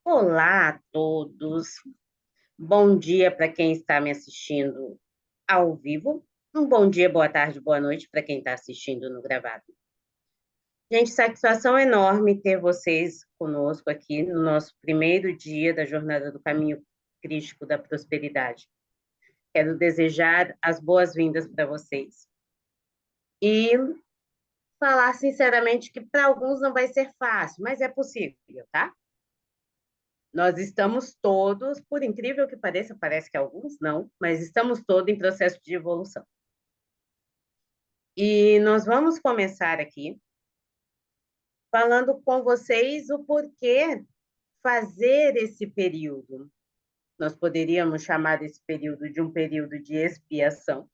Olá a todos. Bom dia para quem está me assistindo ao vivo. Um bom dia, boa tarde, boa noite para quem está assistindo no gravado. Gente, satisfação enorme ter vocês conosco aqui no nosso primeiro dia da Jornada do Caminho Crístico da Prosperidade. Quero desejar as boas-vindas para vocês. E falar sinceramente que para alguns não vai ser fácil, mas é possível, tá? Nós estamos todos, por incrível que pareça, parece que alguns não, mas estamos todos em processo de evolução. E nós vamos começar aqui falando com vocês o porquê fazer esse período. Nós poderíamos chamar esse período de um período de expiação,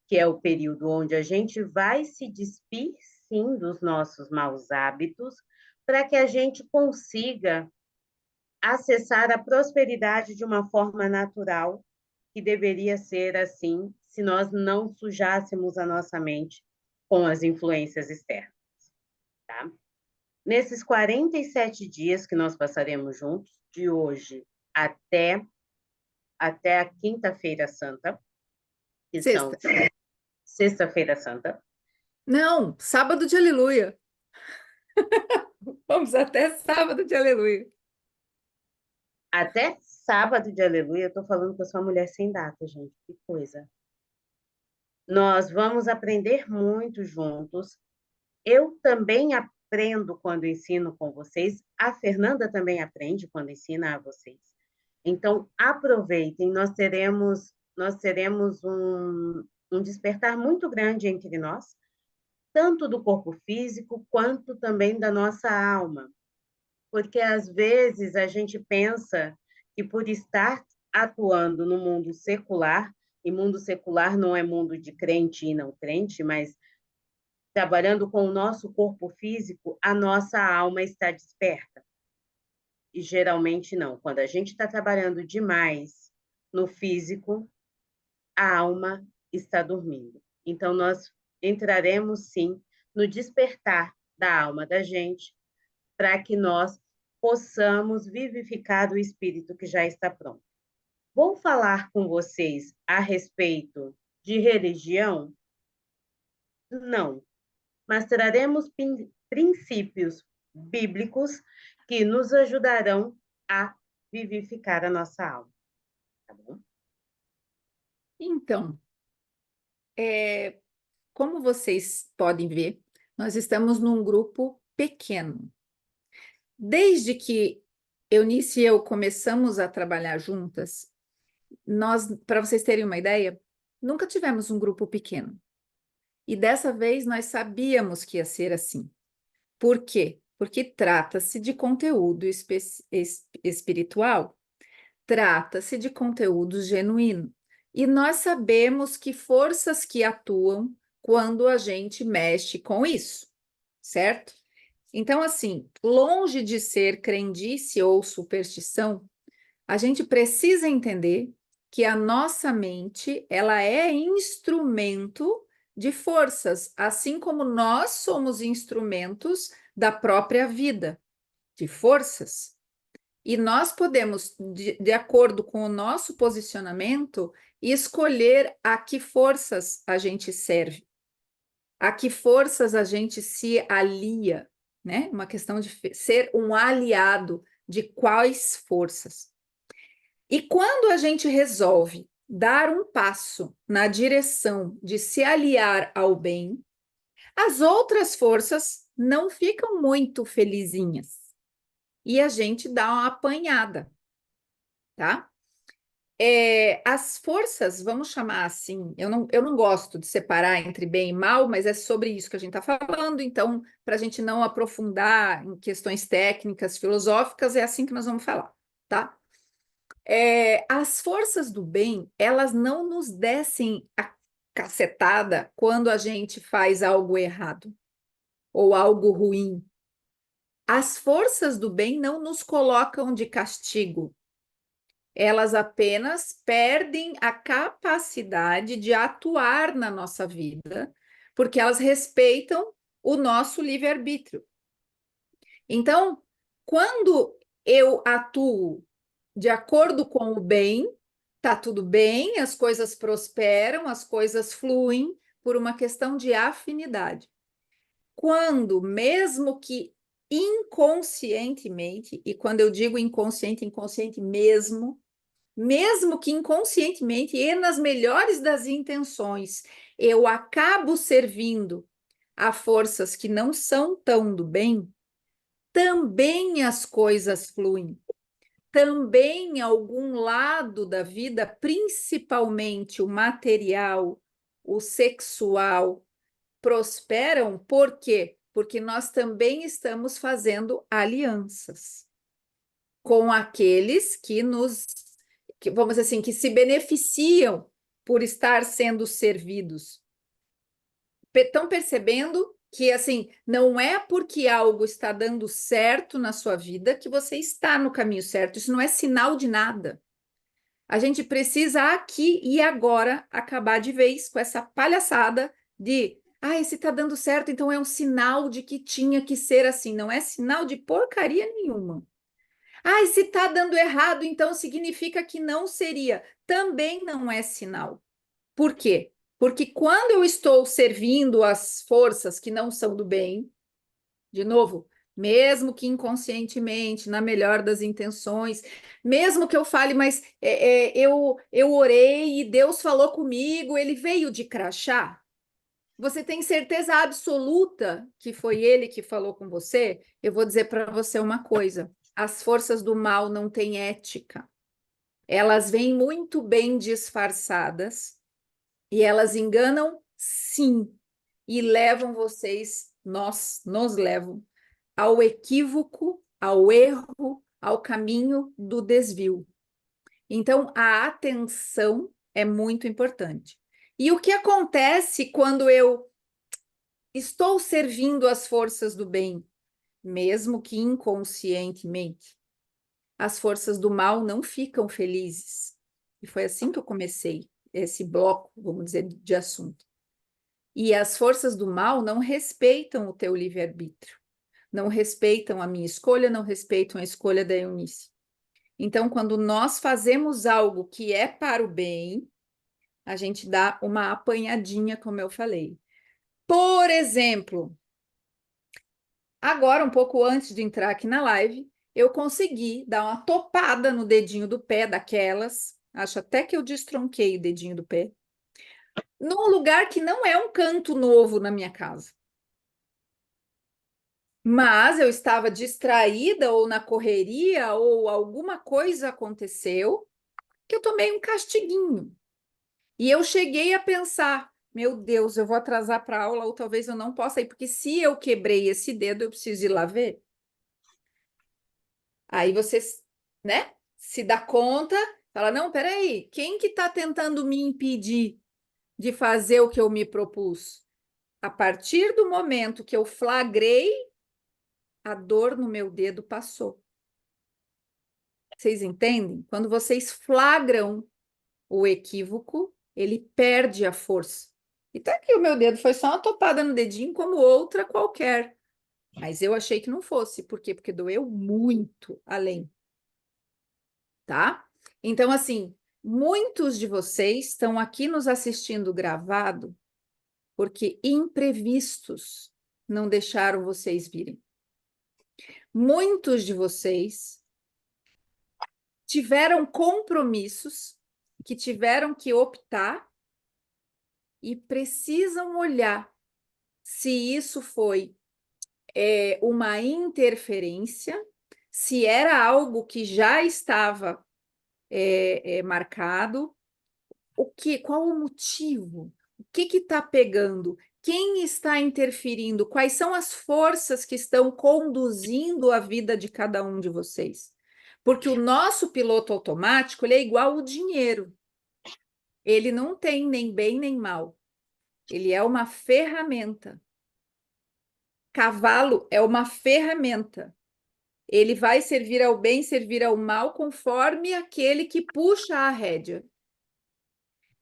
que é o período onde a gente vai se despir, sim, dos nossos maus hábitos, para que a gente consiga acessar a prosperidade de uma forma natural, que deveria ser assim, se nós não sujássemos a nossa mente com as influências externas, tá? Nesses 47 dias que nós passaremos juntos, de hoje até, até a Quinta-feira Santa, que são Sexta. Sexta-feira Santa, Não, sábado de aleluia. Vamos até sábado de aleluia. até sábado de Aleluia, eu estou falando que eu sou uma mulher sem data, gente, que coisa. Nós vamos aprender muito juntos. Eu também aprendo quando ensino com vocês. A Fernanda também aprende quando ensina a vocês. Então, aproveitem, nós teremos um despertar muito grande entre nós, tanto do corpo físico quanto também da nossa alma. Porque às vezes a gente pensa que por estar atuando no mundo secular, e mundo secular não é mundo de crente e não crente, mas trabalhando com o nosso corpo físico, a nossa alma está desperta. E geralmente não. Quando a gente está trabalhando demais no físico, a alma está dormindo. Então, nós entraremos sim no despertar da alma da gente, para que nós possamos vivificar o espírito que já está pronto. Vou falar com vocês a respeito de religião? Não, mas traremos princípios bíblicos que nos ajudarão a vivificar a nossa alma, tá bom? Então, como vocês podem ver, nós estamos num grupo pequeno. Desde que Eunice e eu começamos a trabalhar juntas, nós, para vocês terem uma ideia, nunca tivemos um grupo pequeno. E dessa vez nós sabíamos que ia ser assim. Por quê? Porque trata-se de conteúdo espiritual. Trata-se de conteúdo genuíno. E nós sabemos que forças que atuam quando a gente mexe com isso, certo? Então, assim, longe de ser crendice ou superstição, a gente precisa entender que a nossa mente, ela é instrumento de forças, assim como nós somos instrumentos da própria vida, de forças. E nós podemos, de acordo com o nosso posicionamento, escolher a que forças a gente serve, a que forças a gente se alia, né? Uma questão de ser um aliado de quais forças. E quando a gente resolve dar um passo na direção de se aliar ao bem, as outras forças não ficam muito felizinhas e a gente dá uma apanhada, tá? As forças, vamos chamar assim, eu não gosto de separar entre bem e mal, mas é sobre isso que a gente está falando, então, para a gente não aprofundar em questões técnicas, filosóficas, é assim que nós vamos falar, tá? As forças do bem, elas não nos descem a cacetada quando a gente faz algo errado ou algo ruim. As forças do bem não nos colocam de castigo, elas apenas perdem a capacidade de atuar na nossa vida, porque elas respeitam o nosso livre-arbítrio. Então, quando eu atuo de acordo com o bem, tá tudo bem, as coisas prosperam, as coisas fluem por uma questão de afinidade. Quando, mesmo que inconscientemente, e quando eu digo inconsciente, inconsciente mesmo, mesmo que inconscientemente e nas melhores das intenções, eu acabo servindo a forças que não são tão do bem, também as coisas fluem. Também algum lado da vida, principalmente o material, o sexual, prosperam. Por quê? Porque nós também estamos fazendo alianças com aqueles que vamos dizer assim, que se beneficiam por estar sendo servidos. Estão percebendo que assim, não é porque algo está dando certo na sua vida que você está no caminho certo. Isso não é sinal de nada. A gente precisa aqui e agora acabar de vez com essa palhaçada de se está dando certo, então é um sinal de que tinha que ser assim. Não é sinal de porcaria nenhuma. Se está dando errado, então significa que não seria. Também não é sinal. Por quê? Porque quando eu estou servindo as forças que não são do bem, de novo, mesmo que inconscientemente, na melhor das intenções, mesmo que eu fale, mas eu orei e Deus falou comigo, ele veio de crachá. Você tem certeza absoluta que foi ele que falou com você? Eu vou dizer para você uma coisa: as forças do mal não têm ética. Elas vêm muito bem disfarçadas e elas enganam, sim, e levam vocês, nos levam ao equívoco, ao erro, ao caminho do desvio. Então, a atenção é muito importante. E o que acontece quando eu estou servindo as forças do bem, mesmo que inconscientemente? As forças do mal não ficam felizes. E foi assim que eu comecei esse bloco, vamos dizer, de assunto. E as forças do mal não respeitam o teu livre-arbítrio, não respeitam a minha escolha, não respeitam a escolha da Eunice. Então, quando nós fazemos algo que é para o bem, a gente dá uma apanhadinha, como eu falei. Por exemplo, agora, um pouco antes de entrar aqui na live, eu consegui dar uma topada no dedinho do pé daquelas, acho até que eu destronquei o dedinho do pé, num lugar que não é um canto novo na minha casa. Mas eu estava distraída ou na correria ou alguma coisa aconteceu que eu tomei um castiguinho. E eu cheguei a pensar, meu Deus, eu vou atrasar para a aula ou talvez eu não possa ir, porque se eu quebrei esse dedo, eu preciso ir lá ver. Aí você, né, se dá conta, fala, não, peraí, quem que está tentando me impedir de fazer o que eu me propus? A partir do momento que eu flagrei, a dor no meu dedo passou. Vocês entendem? Quando vocês flagram o equívoco, ele perde a força. E tá aqui o meu dedo, foi só uma topada no dedinho, como outra qualquer. Mas eu achei que não fosse. Por quê? Porque doeu muito além. Tá? Então, assim, muitos de vocês estão aqui nos assistindo gravado porque imprevistos não deixaram vocês virem. Muitos de vocês tiveram compromissos que tiveram que optar e precisam olhar se isso foi uma interferência, se era algo que já estava marcado, qual o motivo? O que está pegando? Quem está interferindo? Quais são as forças que estão conduzindo a vida de cada um de vocês? Porque o nosso piloto automático ele é igual ao dinheiro. Ele não tem nem bem nem mal. Ele é uma ferramenta. Cavalo é uma ferramenta. Ele vai servir ao bem, servir ao mal, conforme aquele que puxa a rédea.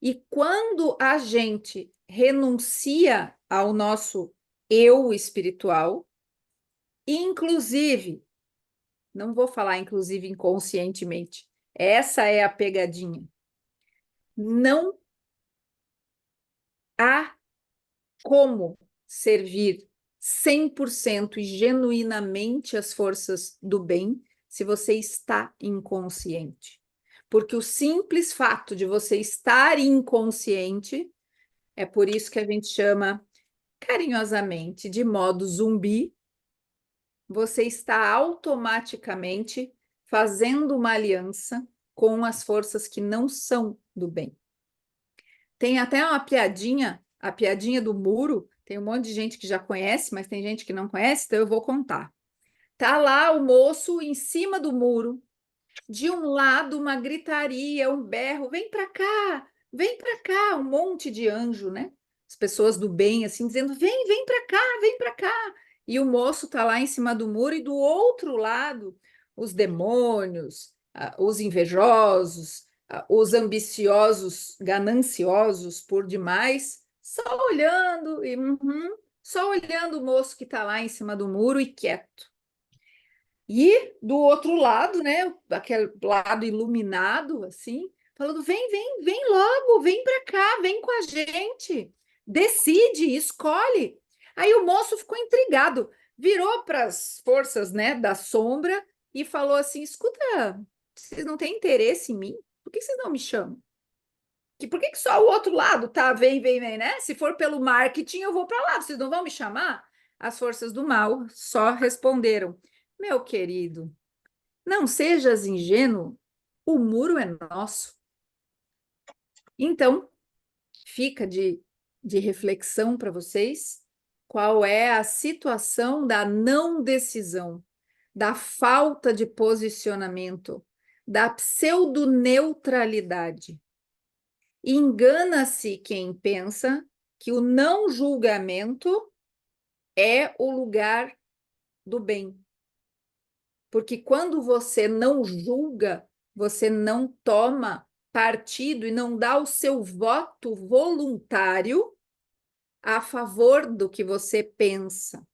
E quando a gente renuncia ao nosso eu espiritual, inclusive Não vou falar, inclusive, inconscientemente. Essa é a pegadinha. Não há como servir 100% e genuinamente as forças do bem se você está inconsciente. Porque o simples fato de você estar inconsciente é por isso que a gente chama carinhosamente de modo zumbi. Você está automaticamente fazendo uma aliança com as forças que não são do bem. Tem até uma piadinha, a piadinha do muro. Tem um monte de gente que já conhece, mas tem gente que não conhece, então eu vou contar. Tá lá o moço em cima do muro, de um lado uma gritaria, um berro, vem para cá, um monte de anjo, né? As pessoas do bem assim dizendo, vem para cá, vem para cá. E o moço tá lá em cima do muro e do outro lado os demônios, os invejosos, os ambiciosos, gananciosos por demais, só olhando e só olhando o moço que tá lá em cima do muro e quieto. E do outro lado, né, aquele lado iluminado, assim, falando: vem logo, vem para cá, vem com a gente, decide, escolhe. Aí o moço ficou intrigado, virou para as forças, né, da sombra e falou assim: escuta, vocês não têm interesse em mim? Por que vocês não me chamam? Por que só o outro lado tá? Vem, né? Se for pelo marketing, eu vou para lá, vocês não vão me chamar? As forças do mal só responderam: meu querido, não sejas ingênuo, o muro é nosso. Então, fica de reflexão para vocês qual é a situação da não decisão, da falta de posicionamento, da pseudoneutralidade. Engana-se quem pensa que o não julgamento é o lugar do bem. Porque quando você não julga, você não toma partido e não dá o seu voto voluntário a favor do que você pensa.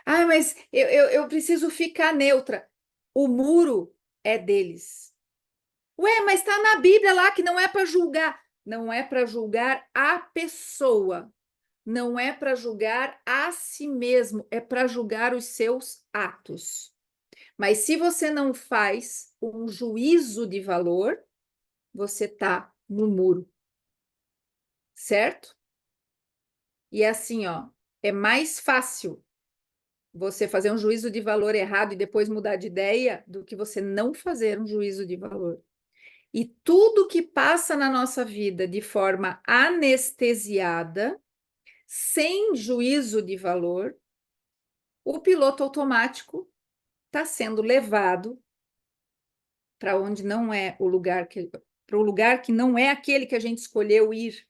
Ah, mas eu preciso ficar neutra. O muro é deles. Ué, mas está na Bíblia lá que não é para julgar. Não é para julgar a pessoa. Não é para julgar a si mesmo. É para julgar os seus atos. Mas se você não faz um juízo de valor, você está no muro, certo? E assim, ó, é mais fácil você fazer um juízo de valor errado e depois mudar de ideia do que você não fazer um juízo de valor. E tudo que passa na nossa vida de forma anestesiada, sem juízo de valor, o piloto automático está sendo levado para onde não é o lugar para o lugar que não é aquele que a gente escolheu ir,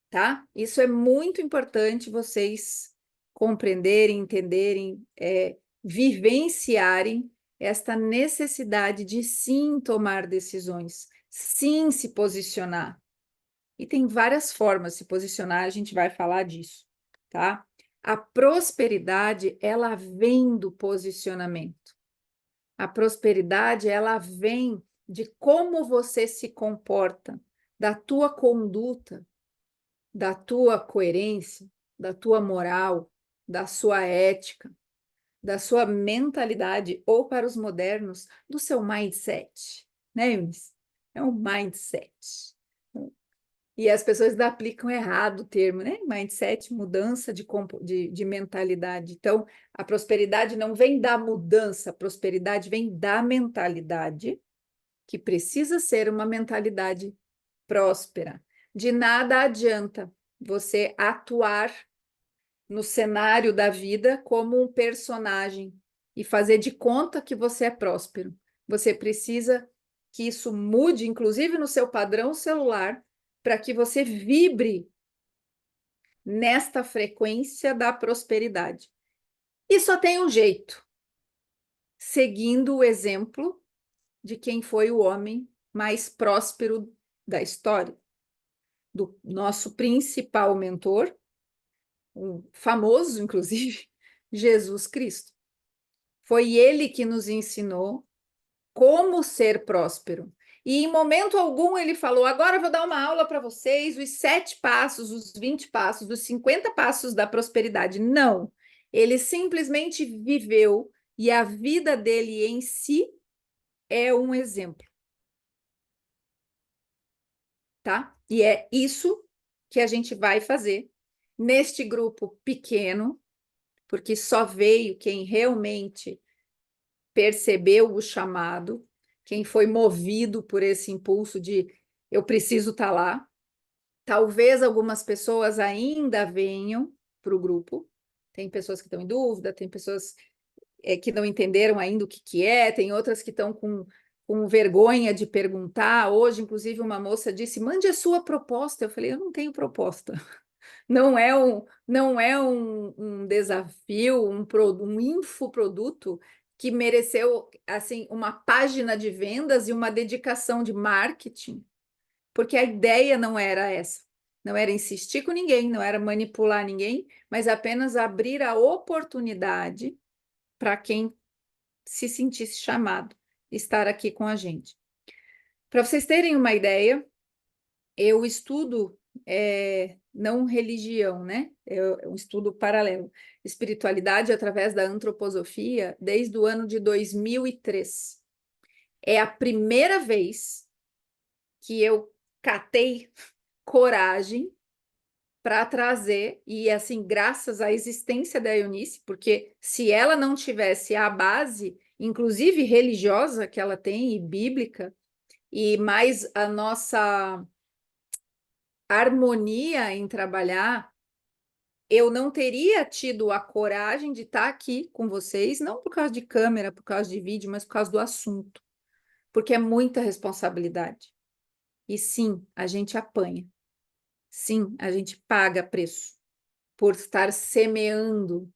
tá? Isso é muito importante vocês compreenderem, entenderem, vivenciarem esta necessidade de sim tomar decisões, sim se posicionar. E tem várias formas de se posicionar, a gente vai falar disso, tá? A prosperidade, ela vem do posicionamento. A prosperidade, ela vem de como você se comporta, da tua conduta, da tua coerência, da tua moral, da sua ética, da sua mentalidade, ou para os modernos, do seu mindset, né, Eunice? É um mindset. E as pessoas ainda aplicam errado o termo, né? Mindset, mudança de mentalidade. Então, a prosperidade não vem da mudança, a prosperidade vem da mentalidade, que precisa ser uma mentalidade próspera. De nada adianta você atuar no cenário da vida como um personagem e fazer de conta que você é próspero. Você precisa que isso mude, inclusive no seu padrão celular, para que você vibre nesta frequência da prosperidade. E só tem um jeito, seguindo o exemplo de quem foi o homem mais próspero da história, do nosso principal mentor, um famoso, inclusive, Jesus Cristo. Foi ele que nos ensinou como ser próspero. E em momento algum ele falou: agora eu vou dar uma aula para vocês, os 7 passos, os 20 passos, os 50 passos da prosperidade. Não. Ele simplesmente viveu e a vida dele em si é um exemplo, tá? E é isso que a gente vai fazer neste grupo pequeno, porque só veio quem realmente percebeu o chamado, quem foi movido por esse impulso de eu preciso estar lá. Talvez algumas pessoas ainda venham para o grupo, tem pessoas que estão em dúvida, tem pessoas que não entenderam ainda o que é, tem outras que estão com vergonha de perguntar. Hoje, inclusive, uma moça disse: mande a sua proposta. Eu falei: eu não tenho proposta. Não é um desafio, um infoproduto que mereceu assim uma página de vendas e uma dedicação de marketing, porque a ideia não era essa. Não era insistir com ninguém, não era manipular ninguém, mas apenas abrir a oportunidade para quem se sentisse chamado estar aqui com a gente. Para vocês terem uma ideia, eu estudo não religião, né? É um estudo paralelo, espiritualidade através da antroposofia desde o ano de 2003. É a primeira vez que eu catei coragem para trazer, e assim, graças à existência da Eunice, porque se ela não tivesse a base, inclusive religiosa que ela tem, e bíblica, e mais a nossa harmonia em trabalhar, eu não teria tido a coragem de estar aqui com vocês, não por causa de câmera, por causa de vídeo, mas por causa do assunto, porque é muita responsabilidade. E sim, a gente apanha. Sim, a gente paga preço por estar semeando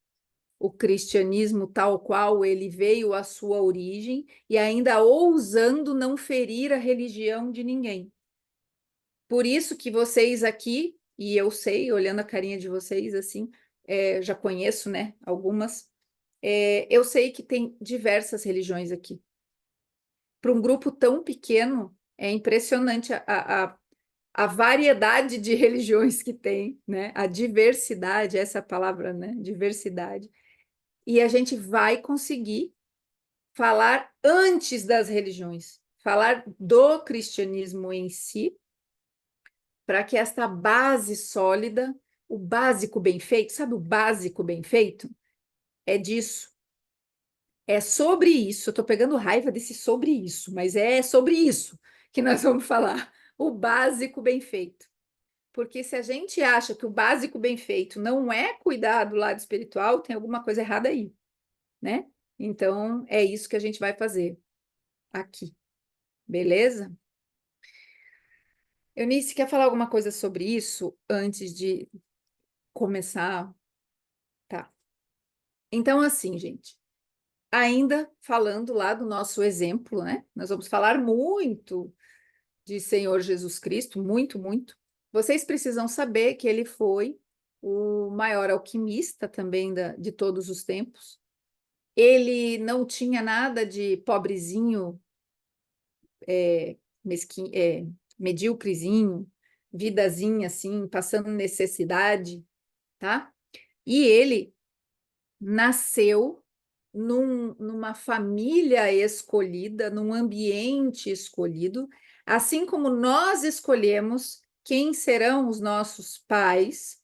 o cristianismo tal qual ele veio à sua origem e ainda ousando não ferir a religião de ninguém. Por isso que vocês aqui, e eu sei, olhando a carinha de vocês assim, já conheço, né, algumas, eu sei que tem diversas religiões aqui. Para um grupo tão pequeno, é impressionante a variedade de religiões que tem, né? A diversidade, essa palavra, né? Diversidade. E a gente vai conseguir falar antes das religiões, falar do cristianismo em si, para que esta base sólida, o básico bem feito, sabe o básico bem feito? É disso. É sobre isso. Eu estou pegando raiva desse sobre isso, mas é sobre isso que nós vamos falar. O básico bem feito. Porque se a gente acha que o básico bem feito não é cuidar do lado espiritual, tem alguma coisa errada aí, né? Então, é isso que a gente vai fazer aqui, beleza? Eunice, quer falar alguma coisa sobre isso antes de começar? Tá. Então, assim, gente, ainda falando lá do nosso exemplo, né? Nós vamos falar muito de Senhor Jesus Cristo, muito, muito. Vocês precisam saber que ele foi o maior alquimista também de todos os tempos. Ele não tinha nada de pobrezinho, mesquinho, medíocrezinho, vidazinha assim, passando necessidade, tá? E ele nasceu numa família escolhida, num ambiente escolhido, assim como nós escolhemos quem serão os nossos pais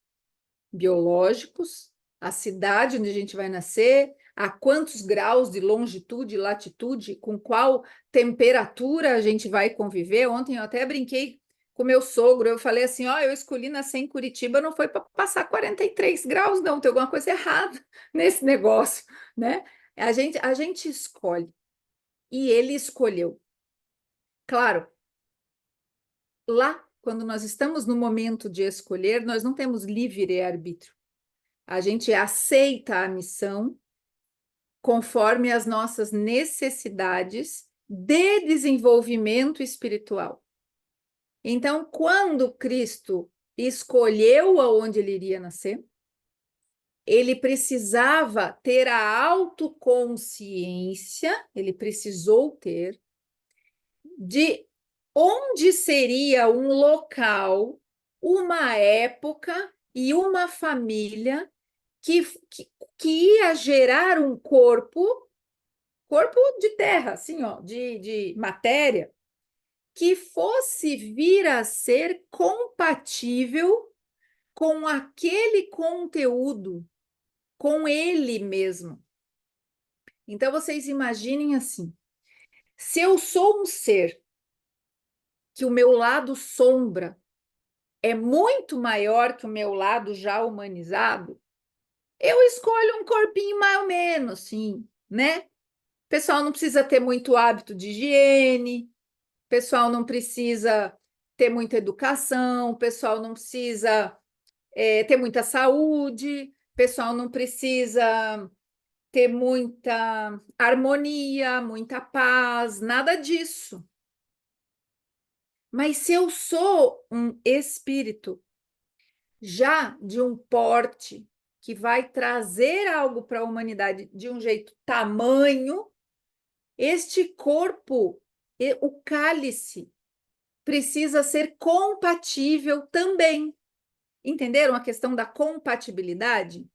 biológicos, a cidade onde a gente vai nascer, a quantos graus de longitude e latitude, com qual temperatura a gente vai conviver. Ontem eu até brinquei com meu sogro, eu falei assim, ó, eu escolhi nascer em Curitiba, não foi para passar 43 graus, não, tem alguma coisa errada nesse negócio, né? A gente escolhe, e ele escolheu. Claro, lá, quando nós estamos no momento de escolher, nós não temos livre-arbítrio. A gente aceita a missão conforme as nossas necessidades de desenvolvimento espiritual. Então, quando Cristo escolheu aonde ele iria nascer, ele precisava ter a autoconsciência, ele precisou ter, de onde seria um local, uma época e uma família que, que, que ia gerar um corpo de terra, assim, ó, de matéria, que fosse vir a ser compatível com aquele conteúdo, com ele mesmo. Então, vocês imaginem assim: se eu sou um ser que o meu lado sombra é muito maior que o meu lado já humanizado, eu escolho um corpinho mais ou menos, sim, né? O pessoal não precisa ter muito hábito de higiene, o pessoal não precisa ter muita educação, o pessoal não precisa ter muita saúde, o pessoal não precisa ter muita harmonia, muita paz, nada disso. Mas se eu sou um espírito já de um porte que vai trazer algo para a humanidade de um jeito tamanho, este corpo, o cálice, precisa ser compatível também. Entenderam a questão da compatibilidade?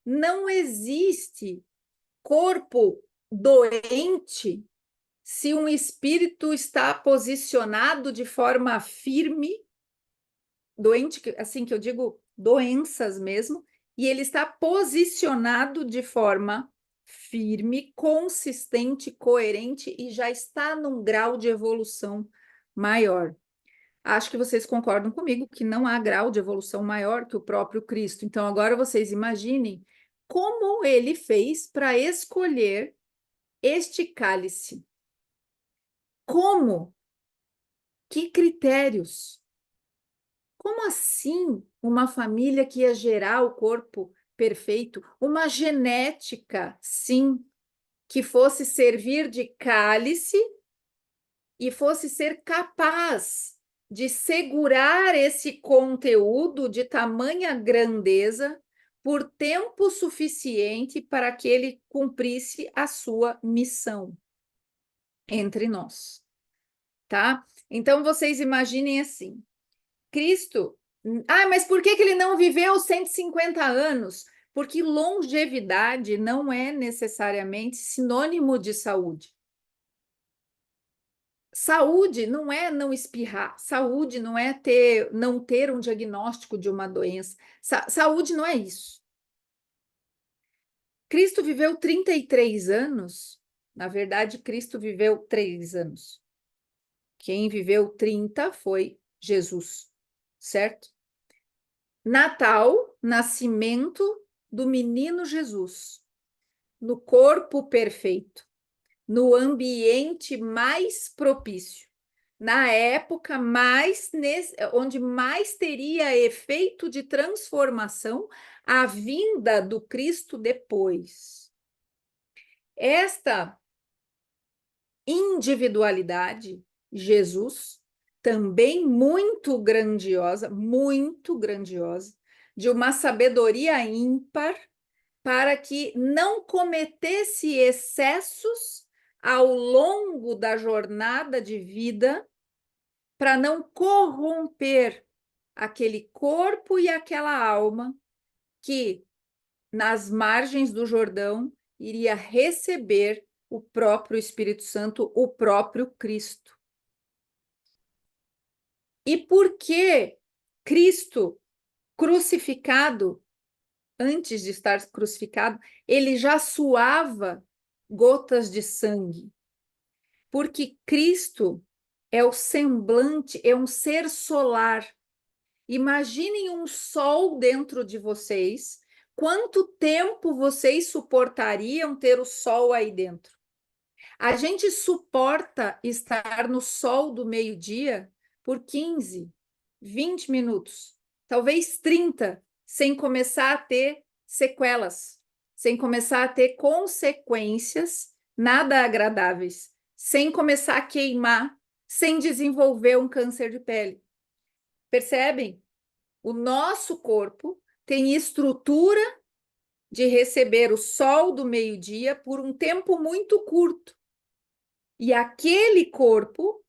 Não existe corpo doente se um espírito está posicionado de forma firme, doente, assim que eu digo, doenças mesmo, e ele está posicionado de forma firme, consistente, coerente e já está num grau de evolução maior. Acho que vocês concordam comigo que não há grau de evolução maior que o próprio Cristo. Então, agora vocês imaginem como ele fez para escolher este cálice. Como? Que critérios? Como assim uma família que ia gerar o corpo perfeito? Uma genética, sim, que fosse servir de cálice e fosse ser capaz de segurar esse conteúdo de tamanha grandeza por tempo suficiente para que ele cumprisse a sua missão entre nós, tá? Então vocês imaginem assim, Cristo, mas por que ele não viveu 150 anos? Porque longevidade não é necessariamente sinônimo de saúde. Saúde não é não espirrar, saúde não é não ter um diagnóstico de uma doença. Saúde não é isso. Cristo viveu 33 anos, na verdade, Cristo viveu 3 anos. Quem viveu 30 foi Jesus, certo? Natal, nascimento do menino Jesus, no corpo perfeito, no ambiente mais propício, na época onde mais teria efeito de transformação a vinda do Cristo depois. Esta individualidade, Jesus, também muito grandiosa, de uma sabedoria ímpar, para que não cometesse excessos ao longo da jornada de vida, para não corromper aquele corpo e aquela alma que, nas margens do Jordão, iria receber o próprio Espírito Santo, o próprio Cristo. E por que Cristo crucificado, antes de estar crucificado, ele já suava gotas de sangue? Porque Cristo é o semblante, é um ser solar. Imaginem um sol dentro de vocês. Quanto tempo vocês suportariam ter o sol aí dentro? A gente suporta estar no sol do meio-dia por 15, 20 minutos, talvez 30, sem começar a ter sequelas, sem começar a ter consequências nada agradáveis, sem começar a queimar, sem desenvolver um câncer de pele. Percebem? O nosso corpo tem estrutura de receber o sol do meio-dia por um tempo muito curto. E aquele corpo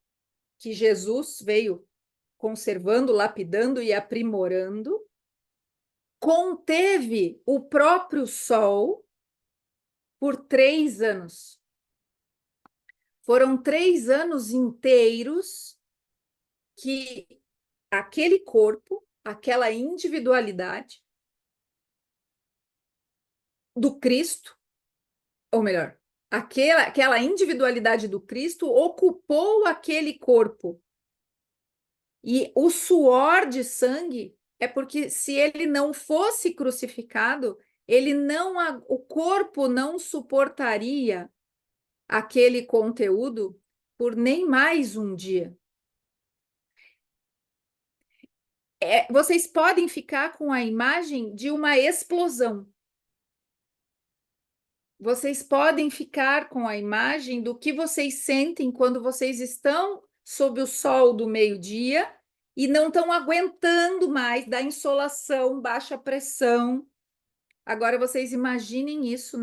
que Jesus veio conservando, lapidando e aprimorando, conteve o próprio sol por 3 anos. Foram 3 anos inteiros que aquele corpo, aquela individualidade do Cristo, ou melhor, aquela individualidade do Cristo ocupou aquele corpo. E o suor de sangue é porque se ele não fosse crucificado, o corpo não suportaria aquele conteúdo por nem mais um dia. Vocês podem ficar com a imagem de uma explosão. Vocês podem ficar com a imagem do que vocês sentem quando vocês estão sob o sol do meio-dia e não estão aguentando mais da insolação, baixa pressão. Agora vocês imaginem isso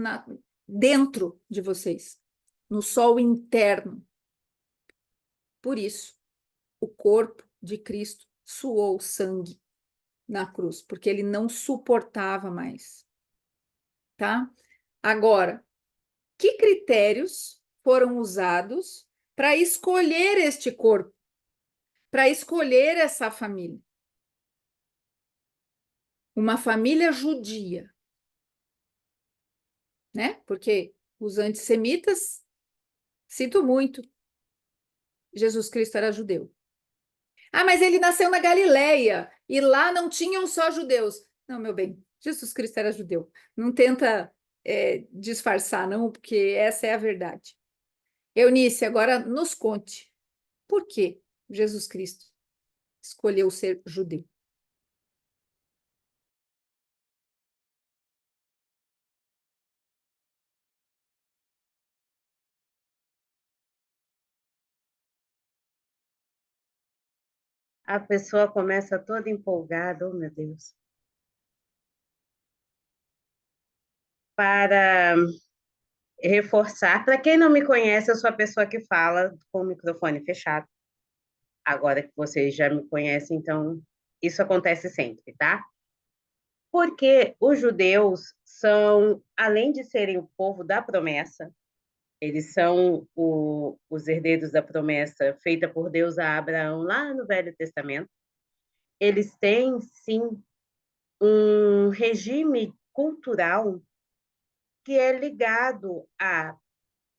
dentro de vocês, no sol interno. Por isso, o corpo de Cristo suou sangue na cruz, porque ele não suportava mais. Tá? Agora, que critérios foram usados para escolher este corpo, para escolher essa família? Uma família judia, né? Porque os antissemitas, sinto muito, Jesus Cristo era judeu. Ah, mas ele nasceu na Galileia e lá não tinham só judeus. Não, meu bem, Jesus Cristo era judeu. Não tenta disfarçar, não, porque essa é a verdade. Eunice, agora nos conte por que Jesus Cristo escolheu ser judeu. A pessoa começa toda empolgada, oh meu Deus. Para reforçar, para quem não me conhece, eu sou a pessoa que fala com o microfone fechado. Agora que vocês já me conhecem, então isso acontece sempre, tá? Porque os judeus são, além de serem o povo da promessa, eles são os herdeiros da promessa feita por Deus a Abraão lá no Velho Testamento. Eles têm, sim, um regime cultural que é ligado a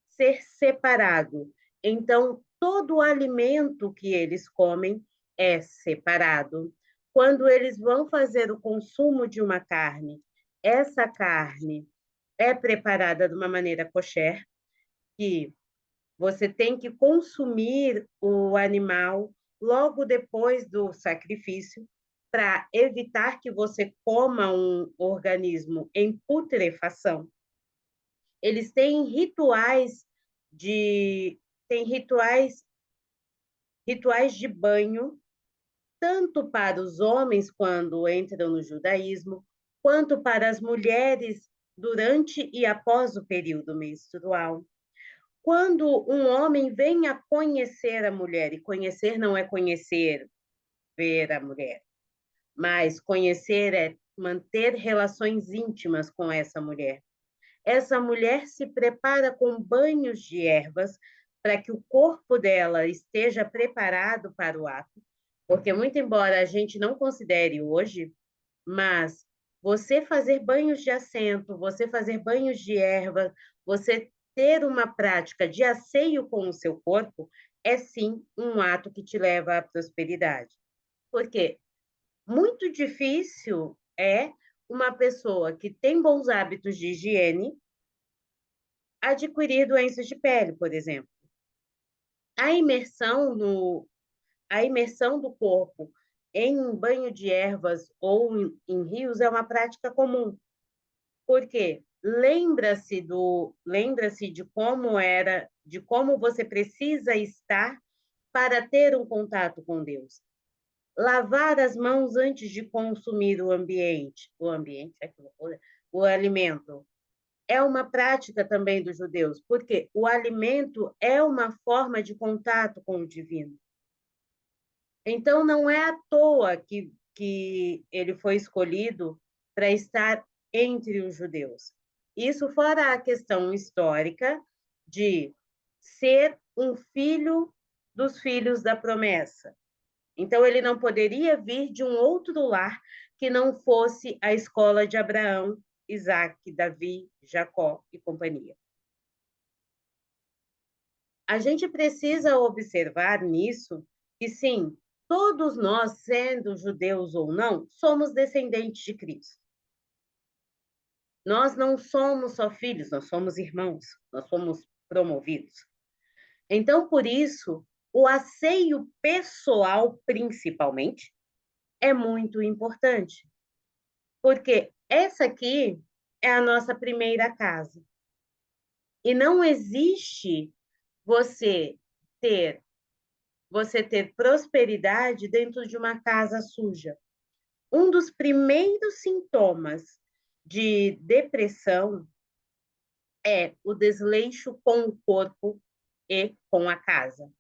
ser separado. Então, todo o alimento que eles comem é separado. Quando eles vão fazer o consumo de uma carne, essa carne é preparada de uma maneira kosher, que você tem que consumir o animal logo depois do sacrifício, para evitar que você coma um organismo em putrefação. Eles têm rituais de têm rituais de banho, tanto para os homens quando entram no judaísmo, quanto para as mulheres durante e após o período menstrual. Quando um homem vem a conhecer a mulher, e conhecer não é conhecer, ver a mulher, mas conhecer é manter relações íntimas com essa mulher se prepara com banhos de ervas para que o corpo dela esteja preparado para o ato, porque muito embora a gente não considere hoje, mas você fazer banhos de assento, você fazer banhos de erva, você ter uma prática de asseio com o seu corpo, é sim um ato que te leva à prosperidade. Porque muito difícil é uma pessoa que tem bons hábitos de higiene adquirir doenças de pele, por exemplo. A imersão, a imersão do corpo em banho de ervas ou em rios é uma prática comum. Por quê? Lembra-se de como era, de como você precisa estar para ter um contato com Deus. Lavar as mãos antes de consumir o ambiente é que loucura. o alimento. É uma prática também dos judeus, porque o alimento é uma forma de contato com o divino. Então, não é à toa que ele foi escolhido para estar entre os judeus. Isso fora a questão histórica de ser um filho dos filhos da promessa. Então, ele não poderia vir de um outro lar que não fosse a escola de Abraão, Isaac, Davi, Jacó e companhia. A gente precisa observar nisso que, sim, todos nós, sendo judeus ou não, somos descendentes de Cristo. Nós não somos só filhos, nós somos irmãos, nós somos promovidos. Então, por isso, o asseio pessoal, principalmente, é muito importante. Porque essa aqui é a nossa primeira casa. E não existe você ter prosperidade dentro de uma casa suja. Um dos primeiros sintomas de depressão é o desleixo com o corpo e com a casa.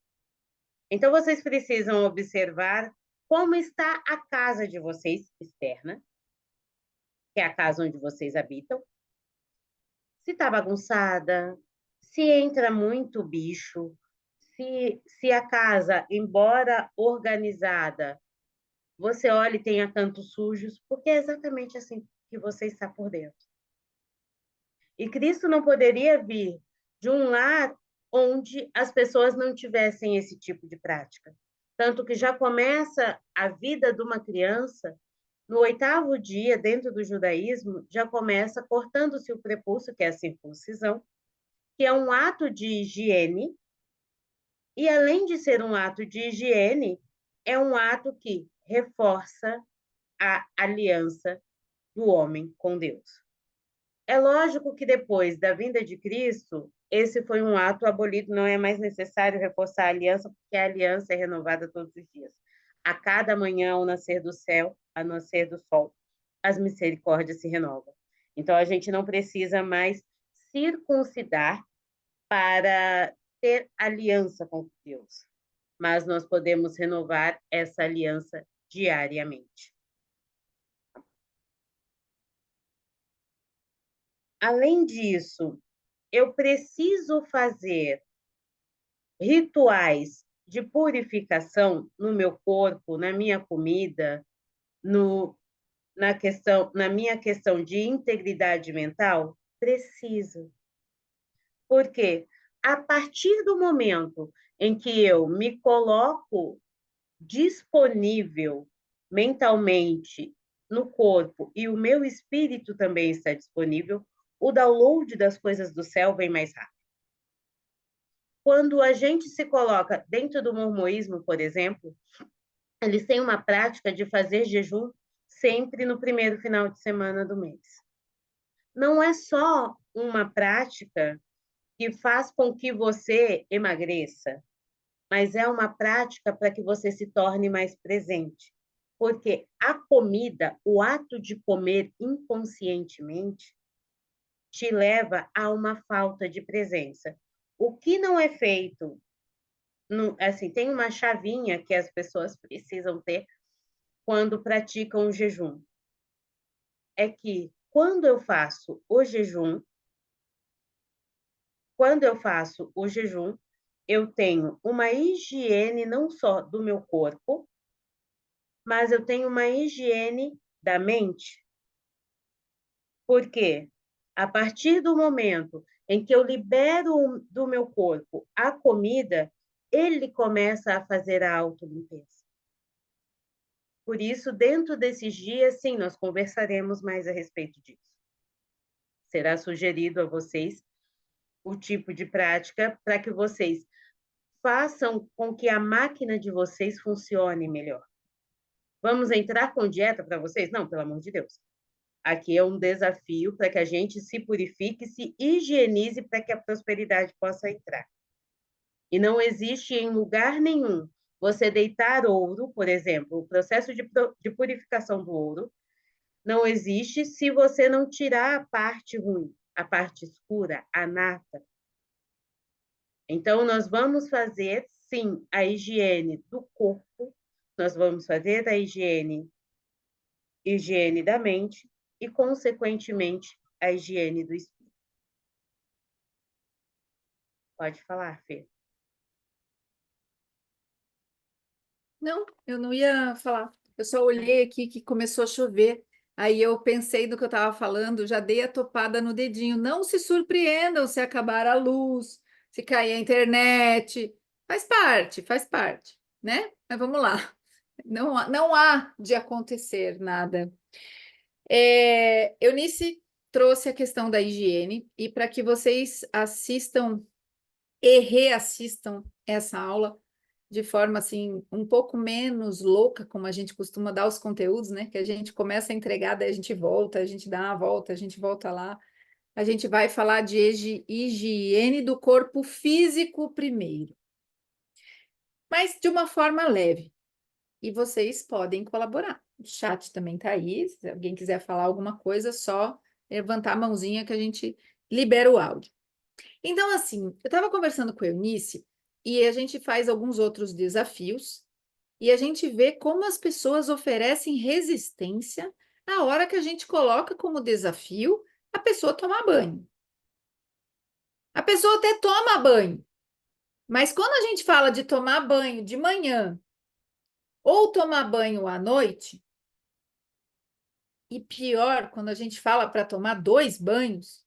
Então, vocês precisam observar como está a casa de vocês externa, que é a casa onde vocês habitam, se está bagunçada, se entra muito bicho, se a casa, embora organizada, você olha e tenha cantos sujos, porque é exatamente assim que você está por dentro. E Cristo não poderia vir de um lar onde as pessoas não tivessem esse tipo de prática. Tanto que já começa a vida de uma criança, no 8º dia, dentro do judaísmo, já começa cortando-se o prepúcio, que é a circuncisão, que é um ato de higiene, e além de ser um ato de higiene, é um ato que reforça a aliança do homem com Deus. É lógico que depois da vinda de Cristo, esse foi um ato abolido, não é mais necessário reforçar a aliança, porque a aliança é renovada todos os dias. A cada manhã, ao nascer do céu, ao nascer do sol, as misericórdias se renovam. Então, a gente não precisa mais circuncidar para ter aliança com Deus, mas nós podemos renovar essa aliança diariamente. Além disso, eu preciso fazer rituais de purificação no meu corpo, na minha comida, na minha questão de integridade mental? Preciso. Porque a partir do momento em que eu me coloco disponível mentalmente no corpo e o meu espírito também está disponível, o download das coisas do céu vem mais rápido. Quando a gente se coloca dentro do mormoísmo, por exemplo, eles têm uma prática de fazer jejum sempre no primeiro final de semana do mês. Não é só uma prática que faz com que você emagreça, mas é uma prática para que você se torne mais presente. Porque a comida, o ato de comer inconscientemente, te leva a uma falta de presença. O que não é feito, assim, tem uma chavinha que as pessoas precisam ter quando praticam o jejum. É que quando eu faço o jejum, eu tenho uma higiene não só do meu corpo, mas eu tenho uma higiene da mente. Por quê? A partir do momento em que eu libero do meu corpo a comida, ele começa a fazer a autolimpeza. Por isso, dentro desses dias, sim, nós conversaremos mais a respeito disso. Será sugerido a vocês o tipo de prática para que vocês façam com que a máquina de vocês funcione melhor. Vamos entrar com dieta para vocês? Não, pelo amor de Deus. Aqui é um desafio para que a gente se purifique, se higienize para que a prosperidade possa entrar. E não existe em lugar nenhum você deitar ouro, por exemplo, o processo de purificação do ouro não existe se você não tirar a parte ruim, a parte escura, a nata. Então, nós vamos fazer, sim, a higiene do corpo, nós vamos fazer a higiene da mente e, consequentemente, a higiene do espírito. Pode falar, Fê. Não, eu não ia falar. Eu só olhei aqui que começou a chover. Aí eu pensei no que eu estava falando, já dei a topada no dedinho. Não se surpreendam se acabar a luz, se cair a internet. Faz parte, né? Mas vamos lá. Não há de acontecer nada. Eunice trouxe a questão da higiene, e para que vocês assistam e reassistam essa aula de forma assim um pouco menos louca, como a gente costuma dar os conteúdos, né? Que a gente começa a entregar, daí a gente volta, a gente dá uma volta, a gente volta lá. A gente vai falar de higiene do corpo físico primeiro, mas de uma forma leve. E vocês podem colaborar. O chat também está aí. Se alguém quiser falar alguma coisa, só levantar a mãozinha que a gente libera o áudio. Então, assim, eu estava conversando com a Eunice e a gente faz alguns outros desafios e a gente vê como as pessoas oferecem resistência na hora que a gente coloca como desafio a pessoa tomar banho. A pessoa até toma banho, mas quando a gente fala de tomar banho de manhã ou tomar banho à noite, e pior, quando a gente fala para tomar 2 banhos,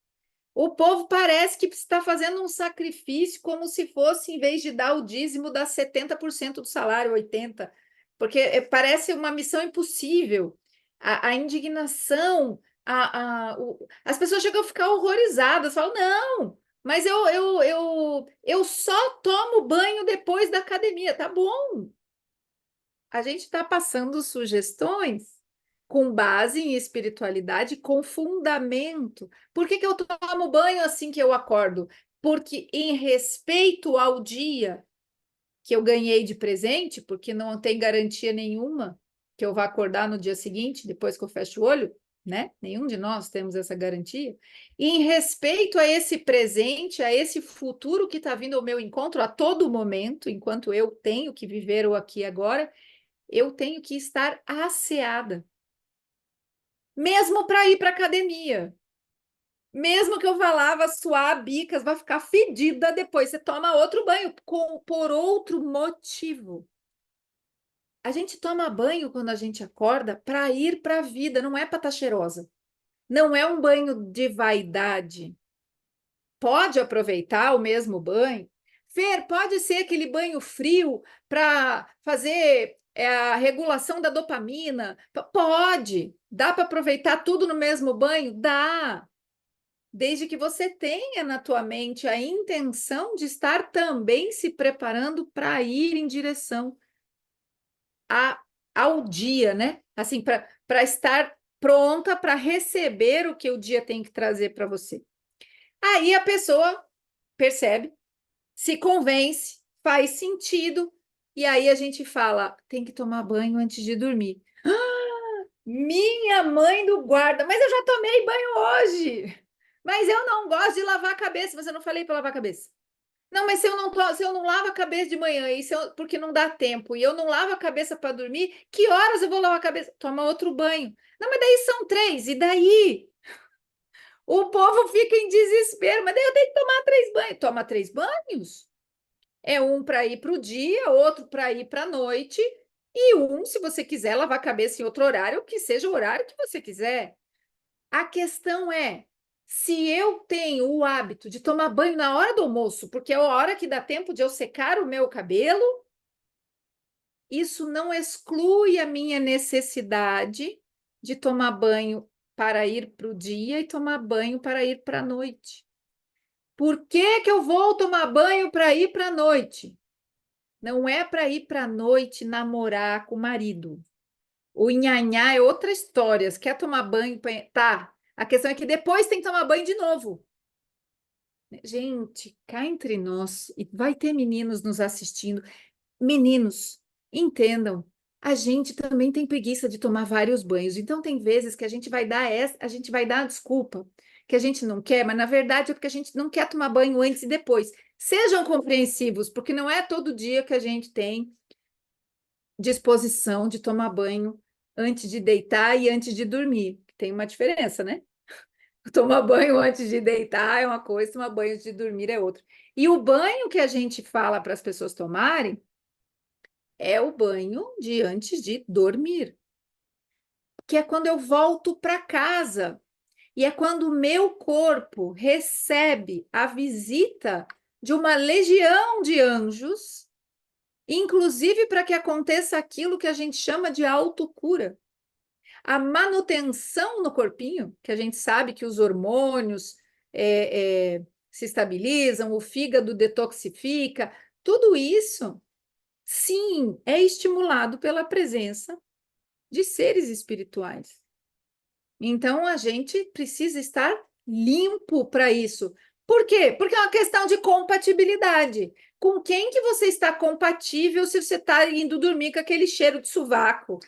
o povo parece que está fazendo um sacrifício como se fosse, em vez de dar o dízimo, dar 70% do salário, 80%, porque parece uma missão impossível. A indignação, as pessoas chegam a ficar horrorizadas, falam, não, mas eu só tomo banho depois da academia, tá bom. A gente está passando sugestões com base em espiritualidade, com fundamento. Por que eu tomo banho assim que eu acordo? Porque em respeito ao dia que eu ganhei de presente, porque não tem garantia nenhuma que eu vá acordar no dia seguinte, depois que eu fecho o olho, né? Nenhum de nós temos essa garantia. E em respeito a esse presente, a esse futuro que está vindo ao meu encontro a todo momento, enquanto eu tenho que viver o aqui e agora, eu tenho que estar asseada. Mesmo para ir para academia. Mesmo que eu vá lá, vá suar a bicas, vai ficar fedida depois. Você toma outro banho por outro motivo. A gente toma banho quando a gente acorda para ir para a vida, não é para estar cheirosa. Não é um banho de vaidade. Pode aproveitar o mesmo banho. Fer, pode ser aquele banho frio para fazer a regulação da dopamina? Pode. Dá para aproveitar tudo no mesmo banho? Dá. Desde que você tenha na tua mente a intenção de estar também se preparando para ir em direção ao dia, né? Assim, para estar pronta para receber o que o dia tem que trazer para você. Aí a pessoa percebe, se convence, faz sentido, e aí a gente fala, tem que tomar banho antes de dormir. Minha mãe do guarda, mas eu já tomei banho hoje. Mas eu não gosto de lavar a cabeça. Mas eu não falei para lavar a cabeça. Não, mas se eu não lavo a cabeça de manhã, porque não dá tempo, e eu não lavo a cabeça para dormir, que horas eu vou lavar a cabeça? Toma outro banho. Não, mas daí são 3, e daí? O povo fica em desespero, mas daí eu tenho que tomar 3 banhos. Toma 3 banhos? É um para ir para o dia, outro para ir para a noite, e um, se você quiser lavar a cabeça em outro horário, que seja o horário que você quiser. A questão é, se eu tenho o hábito de tomar banho na hora do almoço, porque é a hora que dá tempo de eu secar o meu cabelo, isso não exclui a minha necessidade de tomar banho para ir para o dia e tomar banho para ir para a noite. Por que que eu vou tomar banho para ir para a noite? Não é para ir para a noite namorar com o marido. O nhanhá é outra história. Se quer tomar banho, tá. A questão é que depois tem que tomar banho de novo. Gente, cá entre nós, e vai ter meninos nos assistindo. Meninos, entendam. A gente também tem preguiça de tomar vários banhos. Então, tem vezes que a gente vai dar a gente vai dar a desculpa que a gente não quer, mas na verdade é porque a gente não quer tomar banho antes e depois. Sejam compreensivos, porque não é todo dia que a gente tem disposição de tomar banho antes de deitar e antes de dormir. Tem uma diferença, né? Tomar banho antes de deitar é uma coisa, tomar banho antes de dormir é outra. E o banho que a gente fala para as pessoas tomarem é o banho de antes de dormir, que é quando eu volto para casa e é quando o meu corpo recebe a visita de uma legião de anjos, inclusive para que aconteça aquilo que a gente chama de autocura. A manutenção no corpinho, que a gente sabe que os hormônios se estabilizam, o fígado detoxifica, tudo isso, sim, é estimulado pela presença de seres espirituais. Então, a gente precisa estar limpo para isso. Por quê? Porque é uma questão de compatibilidade. Com quem que você está compatível se você está indo dormir com aquele cheiro de sovaco?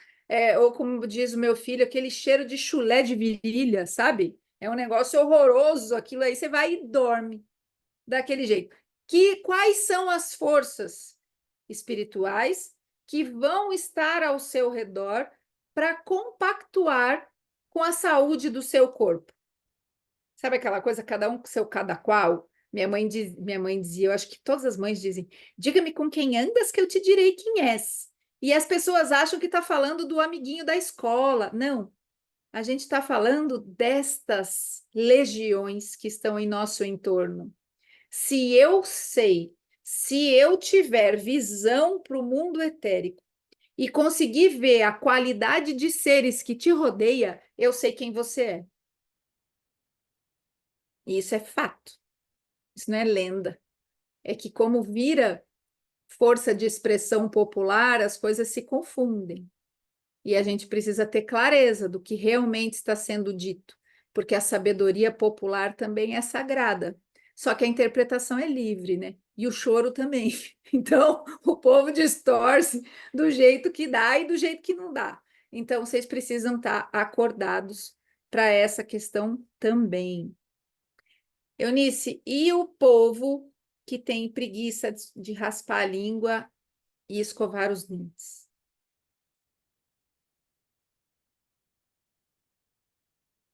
Ou como diz o meu filho, aquele cheiro de chulé de virilha, sabe? É um negócio horroroso aquilo aí. Você vai e dorme daquele jeito. Quais são as forças espirituais que vão estar ao seu redor para compactuar com a saúde do seu corpo? Sabe aquela coisa, cada um com seu cada qual? Minha mãe dizia, eu acho que todas as mães dizem, diga-me com quem andas que eu te direi quem és. E as pessoas acham que está falando do amiguinho da escola. Não, a gente está falando destas legiões que estão em nosso entorno. Se eu sei, se eu tiver visão para o mundo etérico e conseguir ver a qualidade de seres que te rodeia, eu sei quem você é. E isso é fato. Isso não é lenda. É que, como vira força de expressão popular, as coisas se confundem. E a gente precisa ter clareza do que realmente está sendo dito, porque a sabedoria popular também é sagrada. Só que a interpretação é livre, né? E o choro também. Então, o povo distorce do jeito que dá e do jeito que não dá. Então, vocês precisam estar acordados para essa questão também. Eunice, e o povo que tem preguiça de raspar a língua e escovar os dentes?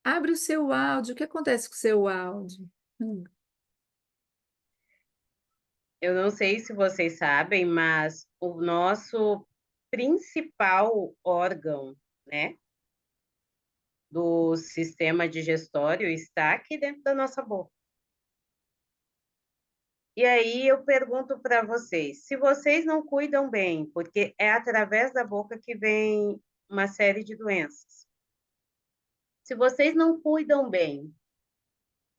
Abre o seu áudio. O que acontece com o seu áudio? Hum. Eu não sei se vocês sabem, mas o nosso principal órgão, né, do sistema digestório está aqui dentro da nossa boca. E aí eu pergunto para vocês, se vocês não cuidam bem, porque é através da boca que vem uma série de doenças. Se vocês não cuidam bem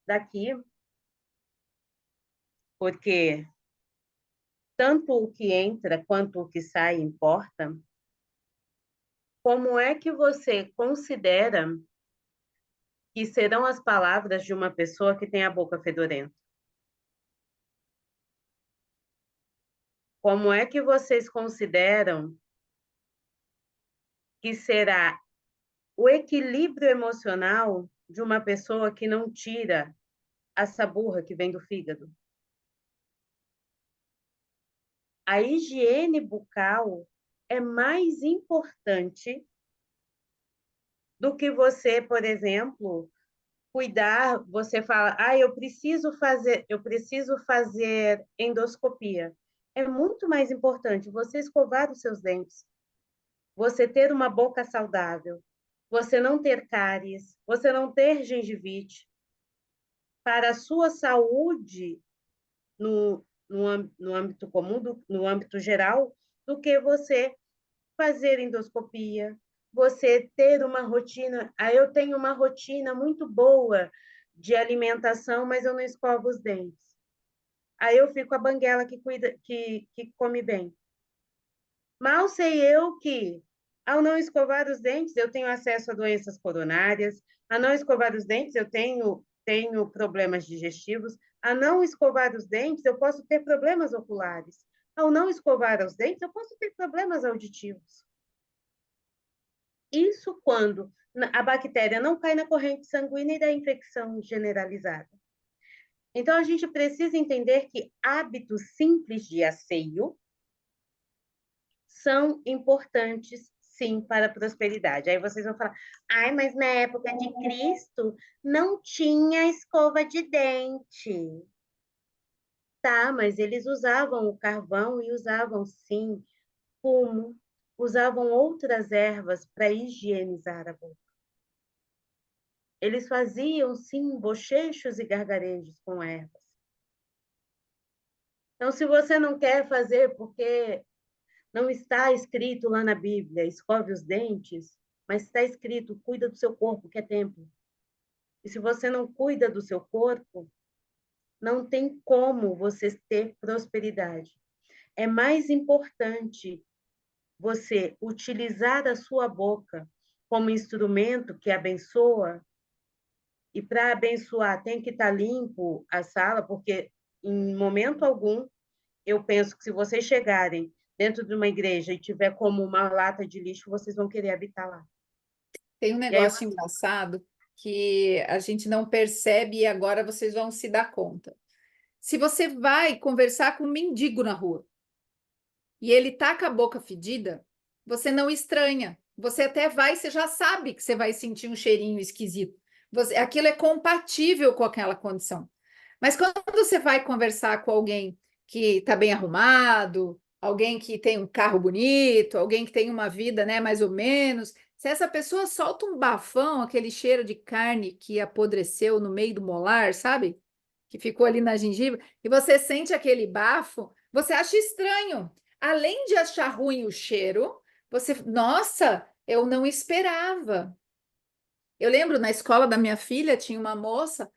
daqui, porque tanto o que entra quanto o que sai importa, como é que você considera que serão as palavras de uma pessoa que tem a boca fedorenta? Como é que vocês consideram que será o equilíbrio emocional de uma pessoa que não tira a saburra que vem do fígado? A higiene bucal é mais importante do que você, por exemplo, cuidar, você fala, eu preciso fazer endoscopia. É muito mais importante você escovar os seus dentes, você ter uma boca saudável, você não ter cáries, você não ter gengivite, para a sua saúde no âmbito comum, no âmbito geral, do que você fazer endoscopia, você ter uma rotina. Eu tenho uma rotina muito boa de alimentação, mas eu não escovo os dentes. Aí eu fico a banguela que cuida, que come bem. Mal sei eu que, ao não escovar os dentes, eu tenho acesso a doenças coronárias, a não escovar os dentes, eu tenho problemas digestivos, a não escovar os dentes, eu posso ter problemas oculares. Ao não escovar os dentes, eu posso ter problemas auditivos. Isso quando a bactéria não cai na corrente sanguínea e da infecção generalizada. Então, a gente precisa entender que hábitos simples de asseio são importantes, sim, para a prosperidade. Aí vocês vão falar, ai, mas na época de Cristo não tinha escova de dente. Tá, mas eles usavam o carvão e usavam, sim, fumo, usavam outras ervas para higienizar a boca. Eles faziam, sim, bochechos e gargarejos com ervas. Então, se você não quer fazer porque não está escrito lá na Bíblia, escove os dentes, mas está escrito, cuida do seu corpo, que é templo. E se você não cuida do seu corpo, não tem como você ter prosperidade. É mais importante você utilizar a sua boca como instrumento que abençoa, e para abençoar tem que estar limpo a sala, porque em momento algum eu penso que se vocês chegarem dentro de uma igreja e tiver como uma lata de lixo, vocês vão querer habitar lá. Tem um E aí, negócio engraçado que a gente não percebe e agora vocês vão se dar conta. Se você vai conversar com um mendigo na rua e ele tá com a boca fedida, você não estranha. Você até vai, você já sabe que você vai sentir um cheirinho esquisito. Aquilo é compatível com aquela condição. Mas quando você vai conversar com alguém que está bem arrumado, alguém que tem um carro bonito, alguém que tem uma vida, né, mais ou menos, se essa pessoa solta um bafão, aquele cheiro de carne que apodreceu no meio do molar, sabe? Que ficou ali na gengiva, e você sente aquele bafo, você acha estranho. Além de achar ruim o cheiro, você, nossa, eu não esperava. Eu lembro na escola da minha filha tinha uma moça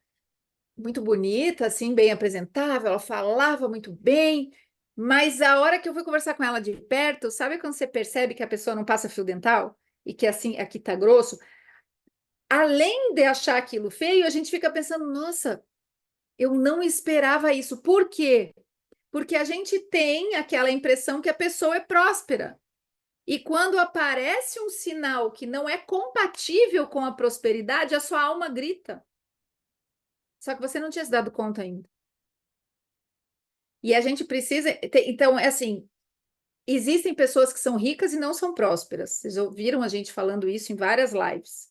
muito bonita, assim, bem apresentável, ela falava muito bem, mas a hora que eu fui conversar com ela de perto, sabe quando você percebe que a pessoa não passa fio dental e que assim aqui tá grosso? Além de achar aquilo feio, a gente fica pensando, nossa, eu não esperava isso. Por quê? Porque a gente tem aquela impressão que a pessoa é próspera. E quando aparece um sinal que não é compatível com a prosperidade, a sua alma grita. Só que você não tinha se dado conta ainda. E a gente precisa. Então, é assim: existem pessoas que são ricas e não são prósperas. Vocês ouviram a gente falando isso em várias lives.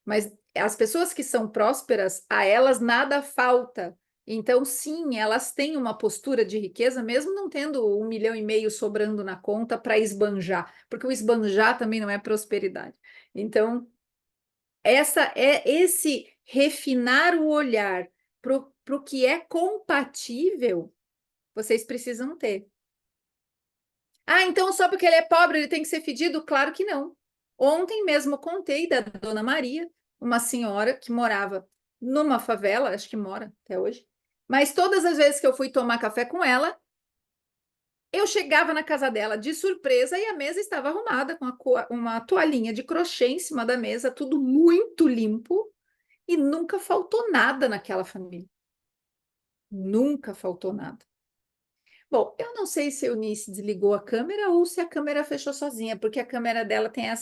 Mas as pessoas que são prósperas, a elas nada falta. Então, sim, elas têm uma postura de riqueza, mesmo não tendo 1,5 milhão sobrando na conta para esbanjar, porque o esbanjar também não é prosperidade. Então, essa é esse refinar o olhar para o que é compatível, vocês precisam ter. Ah, então só porque ele é pobre ele tem que ser fedido? Claro que não. Ontem mesmo contei da Dona Maria, uma senhora que morava numa favela, acho que mora até hoje. Mas todas as vezes que eu fui tomar café com ela, eu chegava na casa dela de surpresa e a mesa estava arrumada com uma toalhinha de crochê em cima da mesa, tudo muito limpo e nunca faltou nada naquela família. Nunca faltou nada. Bom, eu não sei se a Eunice desligou a câmera ou se a câmera fechou sozinha, porque a câmera dela tem ó,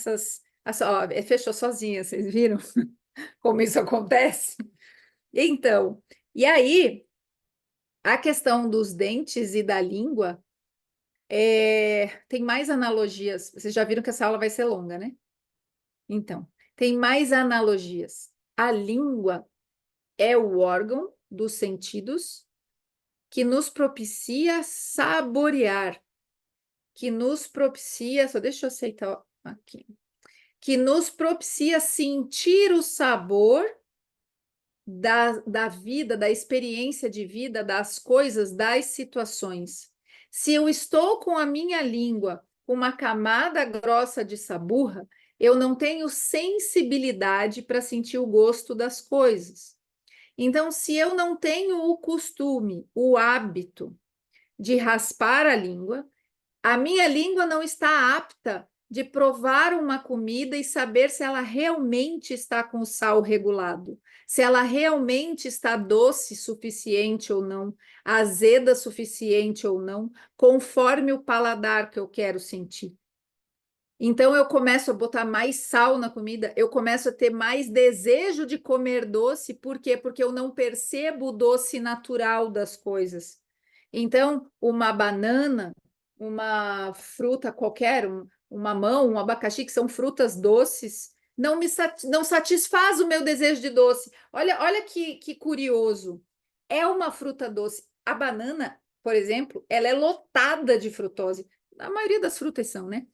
fechou sozinha, vocês viram como isso acontece? Então, e aí, a questão dos dentes e da língua, tem mais analogias. Vocês já viram que essa aula vai ser longa, né? Então, tem mais analogias. A língua é o órgão dos sentidos que nos propicia saborear, que nos propicia, só deixa eu aceitar aqui, que nos propicia sentir o sabor da vida, da experiência de vida, das coisas, das situações. Se eu estou com a minha língua com uma camada grossa de saburra, eu não tenho sensibilidade para sentir o gosto das coisas. Então, se eu não tenho o costume, o hábito de raspar a língua, a minha língua não está apta de provar uma comida e saber se ela realmente está com o sal regulado, se ela realmente está doce suficiente ou não, azeda suficiente ou não, conforme o paladar que eu quero sentir. Então eu começo a botar mais sal na comida, eu começo a ter mais desejo de comer doce, por quê? Porque eu não percebo o doce natural das coisas. Então, uma banana, uma fruta qualquer, um mamão, um abacaxi, que são frutas doces, não satisfaz o meu desejo de doce. Olha que curioso. É uma fruta doce. A banana, por exemplo, ela é lotada de frutose. A maioria das frutas são, né?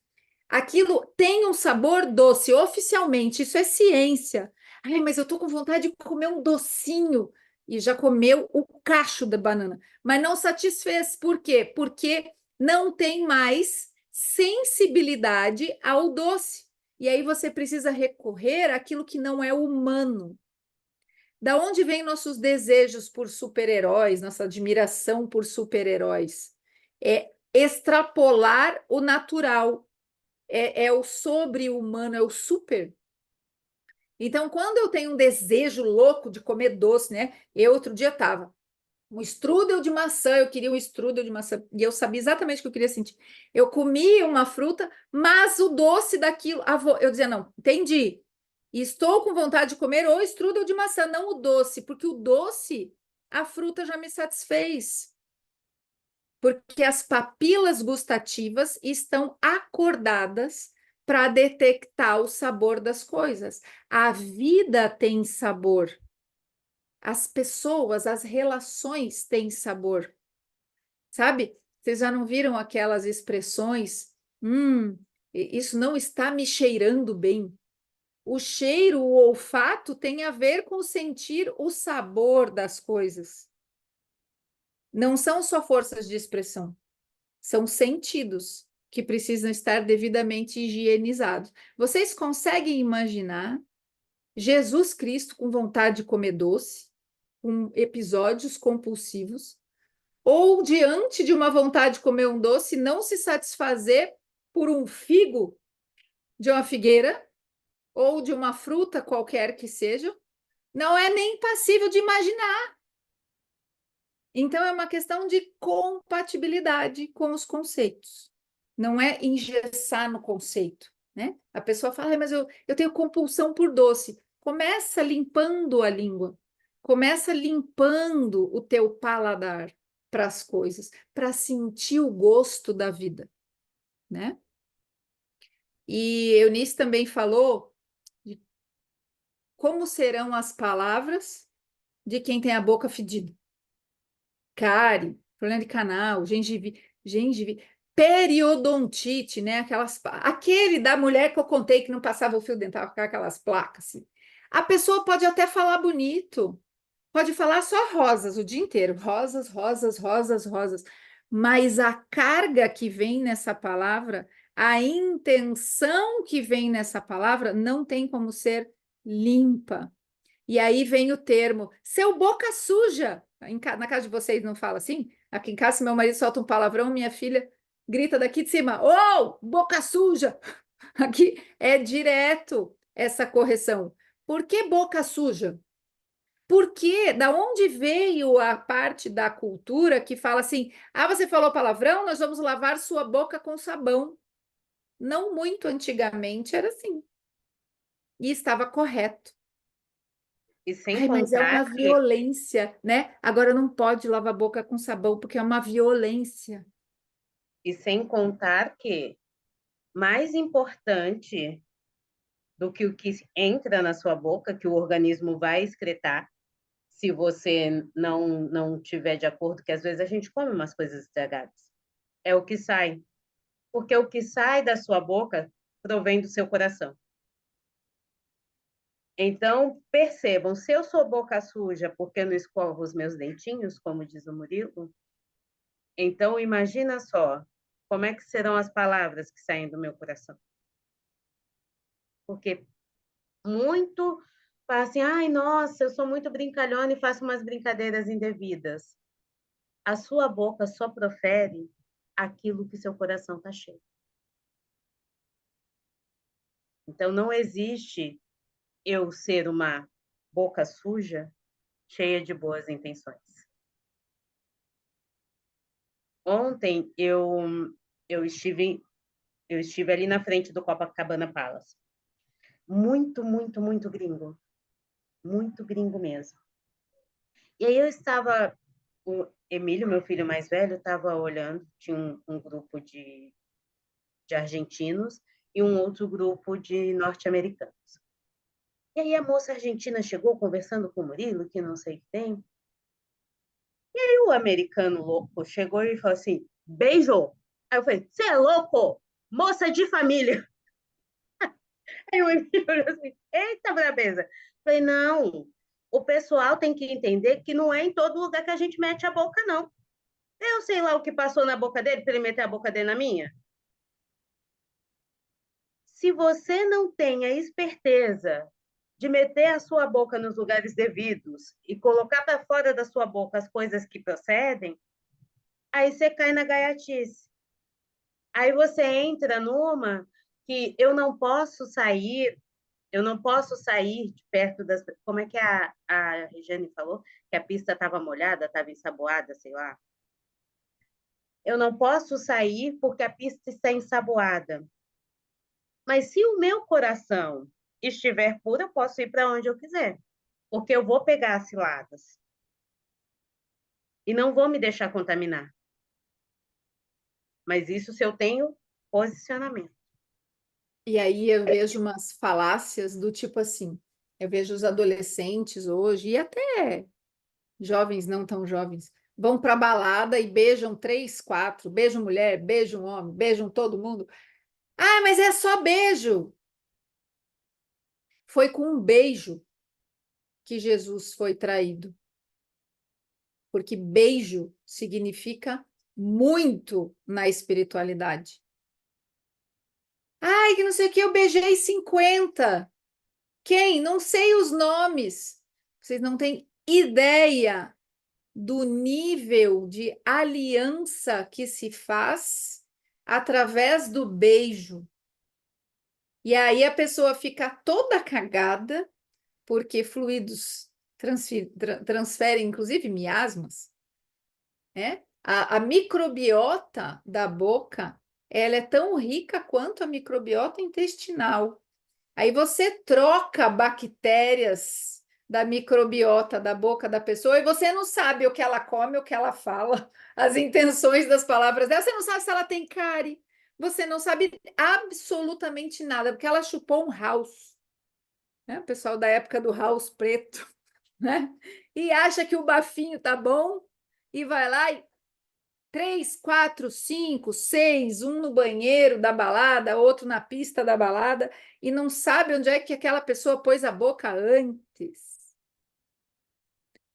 Aquilo tem um sabor doce, oficialmente, isso é ciência. Ai, mas eu tô com vontade de comer um docinho. E já comeu o cacho da banana, mas não satisfez. Por quê? Porque não tem mais sensibilidade ao doce. E aí você precisa recorrer àquilo que não é humano. Da onde vêm nossos desejos por super-heróis, nossa admiração por super-heróis? É extrapolar o natural, é o sobre-humano, é o super. Então, quando eu tenho um desejo louco de comer doce, né? Eu outro dia estava um strudel de maçã, eu queria um strudel de maçã, e eu sabia exatamente o que eu queria sentir. Eu comi uma fruta, mas o doce daquilo, eu dizia, não, entendi. Estou com vontade de comer o strudel de maçã, não o doce, porque o doce, a fruta já me satisfez. Porque as papilas gustativas estão acordadas para detectar o sabor das coisas. A vida tem sabor. As pessoas, as relações têm sabor. Sabe? Vocês já não viram aquelas expressões? Isso não está me cheirando bem. O cheiro, o olfato tem a ver com sentir o sabor das coisas. Não são só forças de expressão. São sentidos que precisam estar devidamente higienizados. Vocês conseguem imaginar Jesus Cristo com vontade de comer doce, com episódios compulsivos, ou diante de uma vontade de comer um doce, não se satisfazer por um figo de uma figueira ou de uma fruta qualquer que seja? Não é nem passível de imaginar. Então, é uma questão de compatibilidade com os conceitos. Não é engessar no conceito, né? A pessoa fala, mas eu tenho compulsão por doce. Começa limpando a língua. Começa limpando o teu paladar para as coisas, para sentir o gosto da vida, né? E Eunice também falou de como serão as palavras de quem tem a boca fedida. Cárie, problema de canal, gengive, periodontite, né? Aquele da mulher que eu contei que não passava o fio dental com aquelas placas. Assim. A pessoa pode até falar bonito, pode falar só rosas o dia inteiro, rosas, rosas, rosas, rosas, mas a carga que vem nessa palavra, a intenção que vem nessa palavra, não tem como ser limpa. E aí vem o termo, seu boca suja. Na casa de vocês não fala assim? Aqui em casa, se meu marido solta um palavrão, minha filha grita daqui de cima, ô, boca suja! Aqui é direto essa correção. Por que boca suja? Porque da onde veio a parte da cultura que fala assim: ah, você falou palavrão, nós vamos lavar sua boca com sabão. Não muito antigamente era assim. E estava correto. E sem Ai, mas é contar uma que, violência, né? Agora não pode lavar a boca com sabão, porque é uma violência. e sem contar que mais importante do que o que entra na sua boca, que o organismo vai excretar, se você não tiver de acordo, que às vezes a gente come umas coisas estragadas. É o que sai. Porque o que sai da sua boca provém do seu coração. Então, percebam, se eu sou boca suja porque eu não escovo os meus dentinhos, como diz o Murilo, então imagina só como é que serão as palavras que saem do meu coração. Porque muito fala assim, ai, nossa, eu sou muito brincalhona e faço umas brincadeiras indevidas. A sua boca só profere aquilo que seu coração está cheio. Então, não existe eu ser uma boca suja, cheia de boas intenções. Ontem eu estive Eu estive ali na frente do Copacabana Palace. Muito, muito, muito gringo. Muito gringo mesmo. E aí eu estava, o Emílio, meu filho mais velho, estava olhando, tinha um grupo de argentinos e um outro grupo de norte-americanos. E aí a moça argentina chegou conversando com o Murilo, que não sei o que tem. E aí o americano louco chegou e falou assim, beijo. Aí eu falei, você é louco? Moça de família. Aí o Emílio olhou assim, eita brabeza. Eu falei, não, o pessoal tem que entender que não é em todo lugar que a gente mete a boca, não. Eu sei lá o que passou na boca dele para ele meter a boca dele na minha. Se você não tem a esperteza de meter a sua boca nos lugares devidos e colocar para fora da sua boca as coisas que procedem, aí você cai na gaiatice. Aí você entra numa que eu não posso sair de perto das. Como é que a Regiane falou? Que a pista estava molhada, estava ensaboada, sei lá. Eu não posso sair porque a pista está ensaboada. Mas se o meu coração estiver puro, eu posso ir para onde eu quiser, porque eu vou pegar as ciladas e não vou me deixar contaminar. Mas isso se eu tenho posicionamento. E aí eu vejo umas falácias do tipo assim, eu vejo os adolescentes hoje e até jovens não tão jovens, vão para balada e beijam três, quatro, beijam mulher, beijam homem, beijam todo mundo. Ah, mas é só beijo. Foi com um beijo que Jesus foi traído, porque beijo significa muito na espiritualidade. Ai, que não sei o que, eu beijei 50. Quem? Não sei os nomes. Vocês não têm ideia do nível de aliança que se faz através do beijo. E aí a pessoa fica toda cagada, porque fluidos transferem, inclusive, miasmas, né? A microbiota da boca, ela é tão rica quanto a microbiota intestinal. Aí você troca bactérias da microbiota da boca da pessoa e você não sabe o que ela come, o que ela fala, as intenções das palavras dela. Você não sabe se ela tem cárie. Você não sabe absolutamente nada, porque ela chupou um house, né? O pessoal da época do house preto, né? E acha que o bafinho tá bom e vai lá e três, quatro, cinco, seis, um no banheiro da balada, outro na pista da balada, e não sabe onde é que aquela pessoa pôs a boca antes.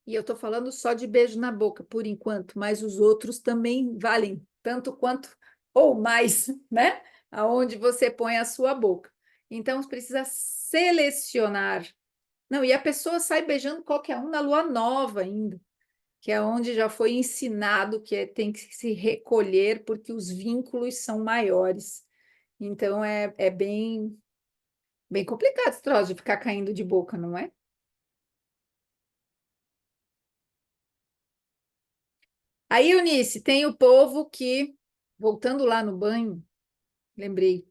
E eu estou falando só de beijo na boca, por enquanto, mas os outros também valem tanto quanto ou mais, né? Aonde você põe a sua boca. Então, você precisa selecionar. Não, e a pessoa sai beijando qualquer um na lua nova ainda, que é onde já foi ensinado que tem que se recolher porque os vínculos são maiores. Então é bem complicado esse troço de ficar caindo de boca, não é? Aí, Eunice, tem o povo que, voltando lá no banho, lembrei,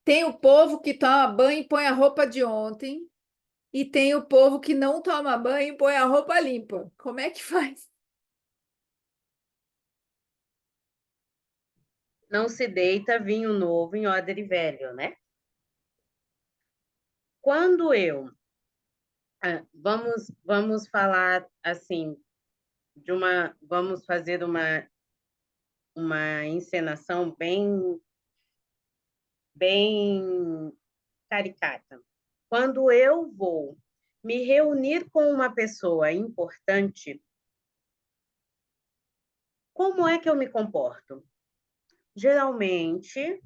tem o povo que toma banho e põe a roupa de ontem, e tem o povo que não toma banho e põe a roupa limpa. Como é que faz? Não se deita vinho novo em odre velho, né? Quando eu vamos falar assim vamos fazer uma encenação bem caricata. Quando eu vou me reunir com uma pessoa importante, como é que eu me comporto? Geralmente,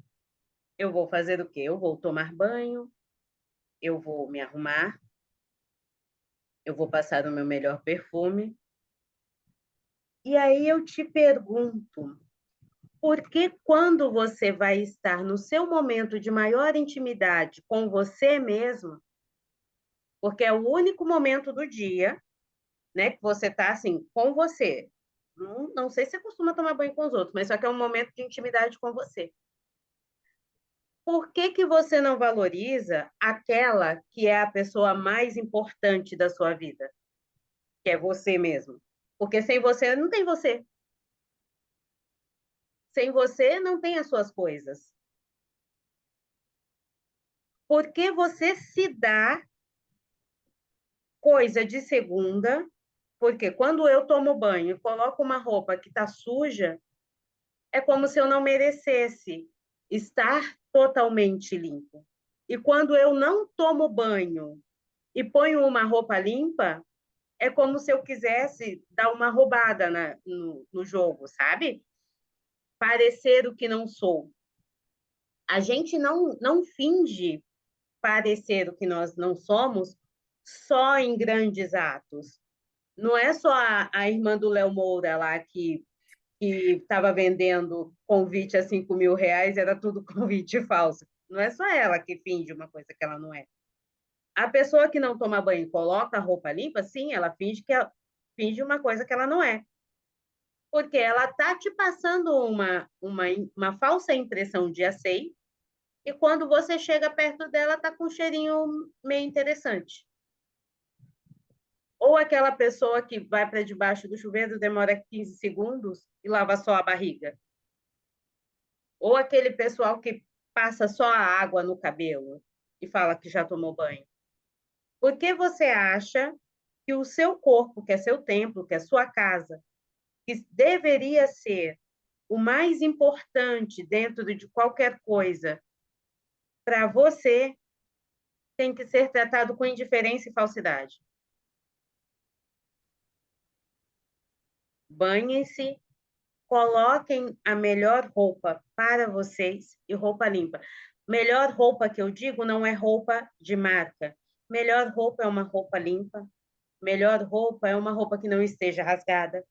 eu vou fazer o quê? Eu vou tomar banho, eu vou me arrumar, eu vou passar o meu melhor perfume. E aí eu te pergunto, por que quando você vai estar no seu momento de maior intimidade com você mesmo, porque é o único momento do dia, né, que você está assim com você. Não sei se você costuma tomar banho com os outros, mas só que é um momento de intimidade com você. Por que que você não valoriza aquela que é a pessoa mais importante da sua vida, que é você mesmo? Porque sem você não tem você. Sem você não tem as suas coisas. Por que você se dá coisa de segunda? Porque quando eu tomo banho e coloco uma roupa que está suja, é como se eu não merecesse estar totalmente limpo. E quando eu não tomo banho e ponho uma roupa limpa, é como se eu quisesse dar uma roubada no jogo, sabe? Parecer o que não sou. A gente não finge parecer o que nós não somos só em grandes atos. Não é só a irmã do Léo Moura lá que estava vendendo convite a R$ 5.000, era tudo convite falso. Não é só ela que finge uma coisa que ela não é. A pessoa que não toma banho e coloca a roupa limpa, sim, ela finge uma coisa que ela não é. Porque ela está te passando uma falsa impressão de aceito, e quando você chega perto dela, está com um cheirinho meio interessante. Ou aquela pessoa que vai para debaixo do chuveiro, demora 15 segundos e lava só a barriga. Ou aquele pessoal que passa só a água no cabelo e fala que já tomou banho. Por que você acha que o seu corpo, que é seu templo, que é sua casa, que deveria ser o mais importante dentro de qualquer coisa, para você, tem que ser tratado com indiferença e falsidade? Banhem-se, coloquem a melhor roupa para vocês e roupa limpa. Melhor roupa que eu digo não é roupa de marca. Melhor roupa é uma roupa limpa. Melhor roupa é uma roupa que não esteja rasgada.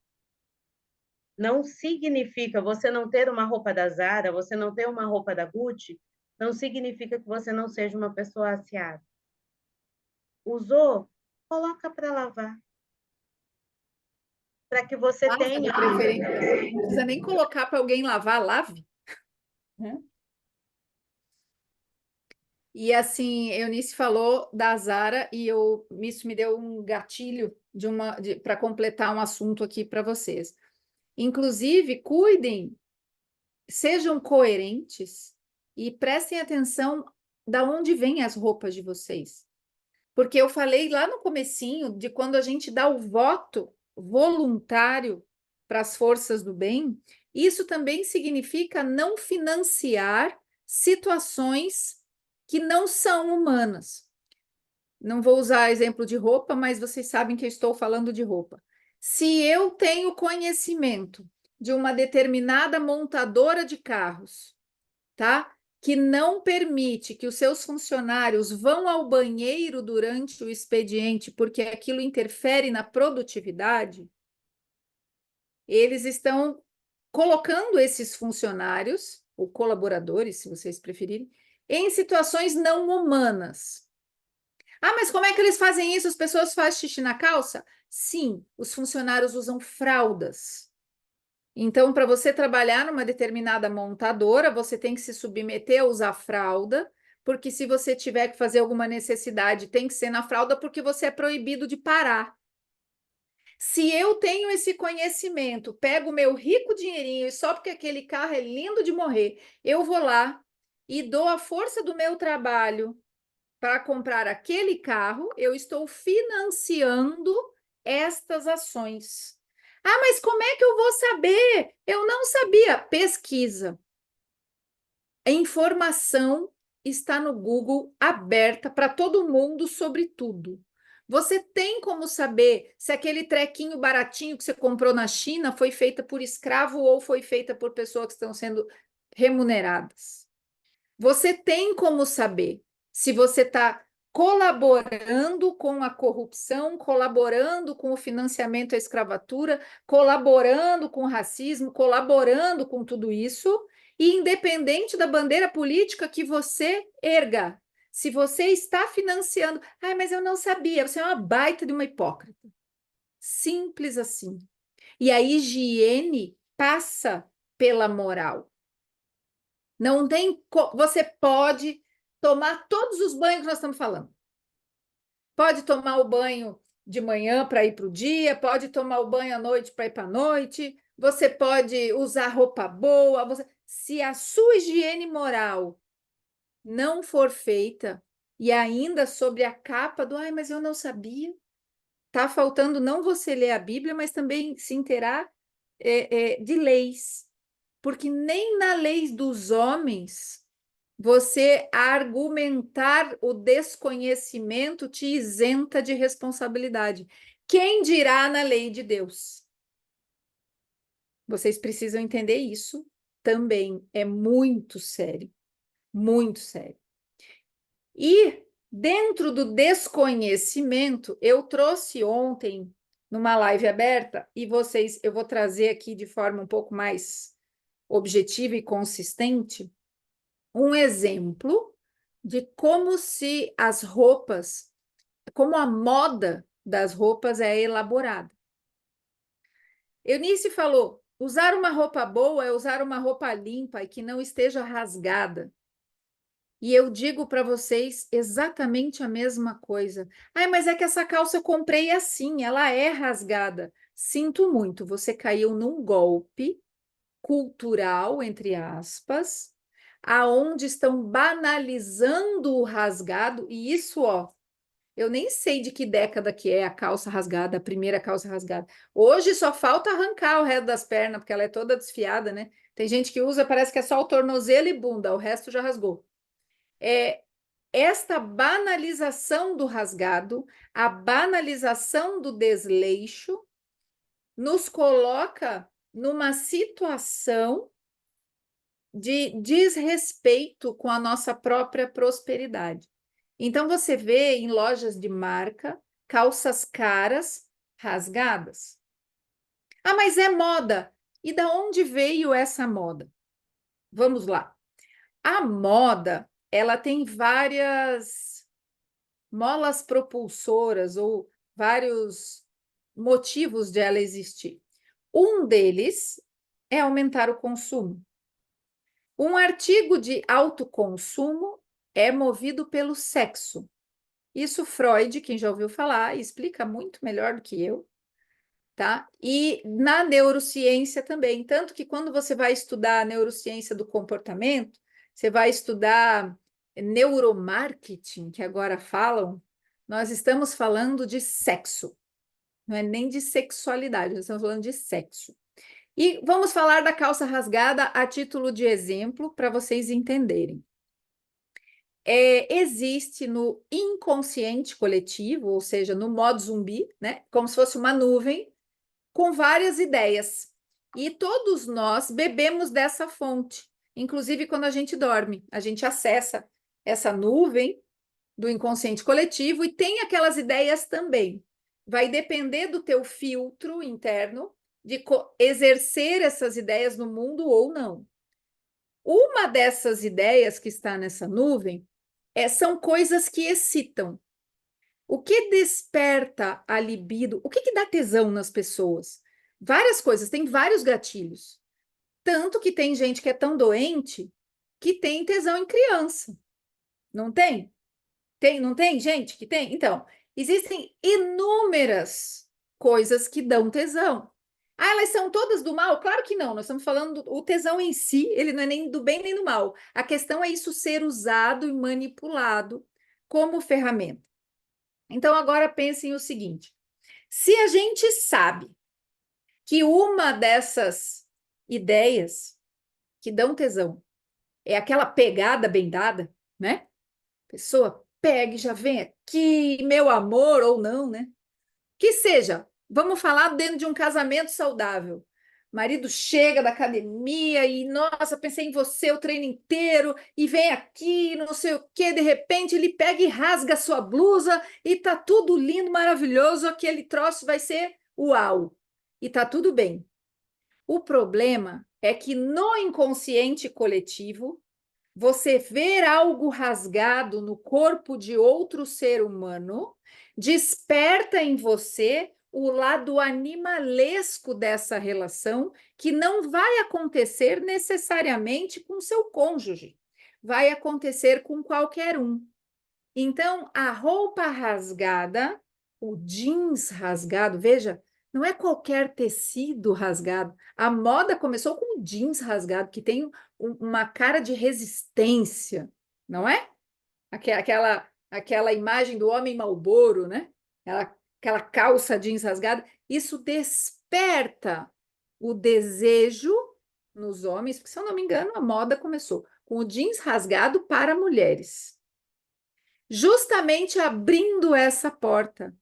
Não significa você não ter uma roupa da Zara, você não ter uma roupa da Gucci, não significa que você não seja uma pessoa aseada. Usou? Coloca para lavar. Para que você Lava tenha. de preferência. Não precisa nem colocar para alguém lavar, lave. Né? E assim, Eunice falou da Zara e isso me deu um gatilho para completar um assunto aqui para vocês. Inclusive, cuidem, sejam coerentes e prestem atenção da onde vêm as roupas de vocês. Porque eu falei lá no comecinho de quando a gente dá o voto voluntário para as forças do bem, isso também significa não financiar situações que não são humanas. Não vou usar exemplo de roupa, mas vocês sabem que eu estou falando de roupa. Se eu tenho conhecimento de uma determinada montadora de carros, tá? Que não permite que os seus funcionários vão ao banheiro durante o expediente, porque aquilo interfere na produtividade, eles estão colocando esses funcionários, ou colaboradores, se vocês preferirem, em situações não humanas. Ah, mas como é que eles fazem isso? As pessoas fazem xixi na calça? Sim, os funcionários usam fraldas. Então, para você trabalhar numa determinada montadora, você tem que se submeter a usar fralda, porque se você tiver que fazer alguma necessidade, tem que ser na fralda, porque você é proibido de parar. Se eu tenho esse conhecimento, pego o meu rico dinheirinho e só porque aquele carro é lindo de morrer, eu vou lá e dou a força do meu trabalho para comprar aquele carro, eu estou financiando estas ações. Ah, mas como é que eu vou saber? Eu não sabia. Pesquisa. A informação está no Google aberta para todo mundo sobre tudo. Você tem como saber se aquele trequinho baratinho que você comprou na China foi feita por escravo ou foi feita por pessoas que estão sendo remuneradas. Você tem como saber se você está colaborando com a corrupção, colaborando com o financiamento à escravatura, colaborando com o racismo, colaborando com tudo isso, e independente da bandeira política que você erga. Se você está financiando, ai, mas eu não sabia, você é uma baita de uma hipócrita. Simples assim. E a higiene passa pela moral. Não tem. Você pode tomar todos os banhos que nós estamos falando. Pode tomar o banho de manhã para ir para o dia, pode tomar o banho à noite para ir para a noite, você pode usar roupa boa. Se a sua higiene moral não for feita, e ainda sobre a capa do, ai, mas eu não sabia, está faltando não você ler a Bíblia, mas também se inteirar de leis, porque nem na lei dos homens você argumentar o desconhecimento te isenta de responsabilidade. Quem dirá na lei de Deus? Vocês precisam entender isso também. É muito sério, muito sério. E dentro do desconhecimento, eu trouxe ontem numa live aberta, e vocês, eu vou trazer aqui de forma um pouco mais objetiva e consistente, um exemplo de como se as roupas, como a moda das roupas é elaborada. Eunice falou, usar uma roupa boa é usar uma roupa limpa e que não esteja rasgada. E eu digo para vocês exatamente a mesma coisa. Ai, mas é que essa calça eu comprei assim, ela é rasgada. Sinto muito, você caiu num golpe cultural, entre aspas, aonde estão banalizando o rasgado, e isso, ó, eu nem sei de que década que é a calça rasgada, a primeira calça rasgada. Hoje só falta arrancar o resto das pernas, porque ela é toda desfiada, né? Tem gente que usa, parece que é só o tornozelo e bunda, o resto já rasgou. Esta banalização do rasgado, a banalização do desleixo, nos coloca numa situação de desrespeito com a nossa própria prosperidade. Então, você vê em lojas de marca calças caras rasgadas. Ah, mas é moda. E da onde veio essa moda? Vamos lá. A moda, ela tem várias molas propulsoras ou vários motivos de ela existir. Um deles é aumentar o consumo. Um artigo de alto consumo é movido pelo sexo. Isso Freud, quem já ouviu falar, explica muito melhor do que eu, tá? E na neurociência também, tanto que quando você vai estudar a neurociência do comportamento, você vai estudar neuromarketing, que agora falam, nós estamos falando de sexo, não é nem de sexualidade, nós estamos falando de sexo. E vamos falar da calça rasgada a título de exemplo para vocês entenderem. Existe no inconsciente coletivo, ou seja, no modo zumbi, né? Como se fosse uma nuvem com várias ideias. E todos nós bebemos dessa fonte, inclusive quando a gente dorme, a gente acessa essa nuvem do inconsciente coletivo e tem aquelas ideias também. Vai depender do teu filtro interno de exercer essas ideias no mundo ou não. Uma dessas ideias que está nessa nuvem são coisas que excitam. O que desperta a libido? O que dá tesão nas pessoas? Várias coisas, tem vários gatilhos. Tanto que tem gente que é tão doente que tem tesão em criança. Não tem? Não tem gente que tem? Então, existem inúmeras coisas que dão tesão. Ah, elas são todas do mal? Claro que não. Nós estamos falando o tesão em si, ele não é nem do bem nem do mal. A questão é isso ser usado e manipulado como ferramenta. Então, agora pensem o seguinte: se a gente sabe que uma dessas ideias que dão tesão é aquela pegada bem dada, né? Pessoa pega e já vem aqui, meu amor, ou não, né? Que seja, vamos falar dentro de um casamento saudável. O marido chega da academia e, nossa, pensei em você o treino inteiro, e vem aqui, não sei o quê, de repente ele pega e rasga a sua blusa e tá tudo lindo, maravilhoso, aquele troço vai ser uau. E tá tudo bem. O problema é que no inconsciente coletivo, você ver algo rasgado no corpo de outro ser humano desperta em você o lado animalesco dessa relação, que não vai acontecer necessariamente com seu cônjuge, vai acontecer com qualquer um. Então, a roupa rasgada, o jeans rasgado, veja, não é qualquer tecido rasgado. A moda começou com o jeans rasgado, que tem uma cara de resistência, não é? Aquela imagem do homem Marlboro, né? Aquela calça jeans rasgada. Isso desperta o desejo nos homens, porque, se eu não me engano, a moda começou com o jeans rasgado para mulheres, justamente abrindo essa porta,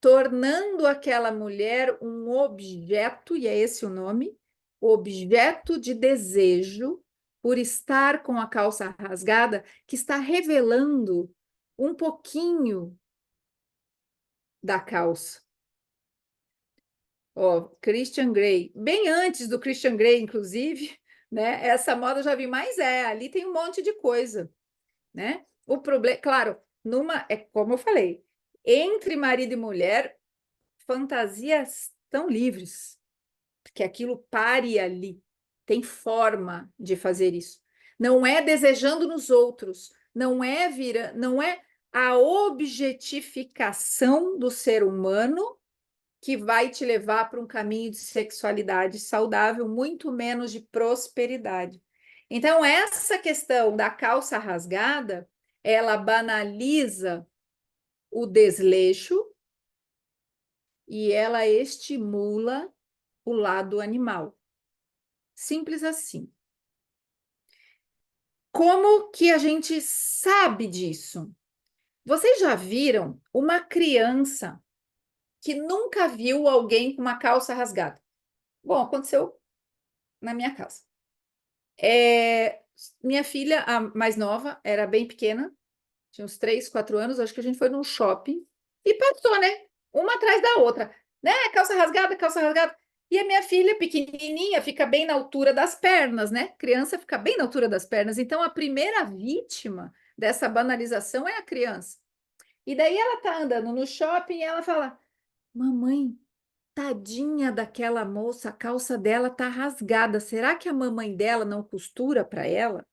tornando aquela mulher um objeto, e é esse o nome, objeto de desejo, por estar com a calça rasgada, que está revelando um pouquinho da calça. Ó, Christian Grey, bem antes do Christian Grey, inclusive, né? Essa moda eu já vi, mas ali tem um monte de coisa, né? O problema, claro, é como eu falei, entre marido e mulher, fantasias tão livres, que aquilo pare ali. Tem forma de fazer isso. Não é desejando nos outros, não é a objetificação do ser humano que vai te levar para um caminho de sexualidade saudável, muito menos de prosperidade. Então, essa questão da calça rasgada, ela banaliza o desleixo e ela estimula o lado animal. Simples assim. Como que a gente sabe disso? Vocês já viram uma criança que nunca viu alguém com uma calça rasgada? Bom, aconteceu na minha casa. Minha filha, a mais nova, era bem pequena, tinha uns 3, 4 anos, acho que a gente foi num shopping e passou, né? Uma atrás da outra, né? Calça rasgada, calça rasgada. E a minha filha, pequenininha, fica bem na altura das pernas, né? Criança fica bem na altura das pernas. Então, a primeira vítima dessa banalização é a criança. E daí ela tá andando no shopping e ela fala: Mamãe, tadinha daquela moça, a calça dela tá rasgada. Será que a mamãe dela não costura para ela?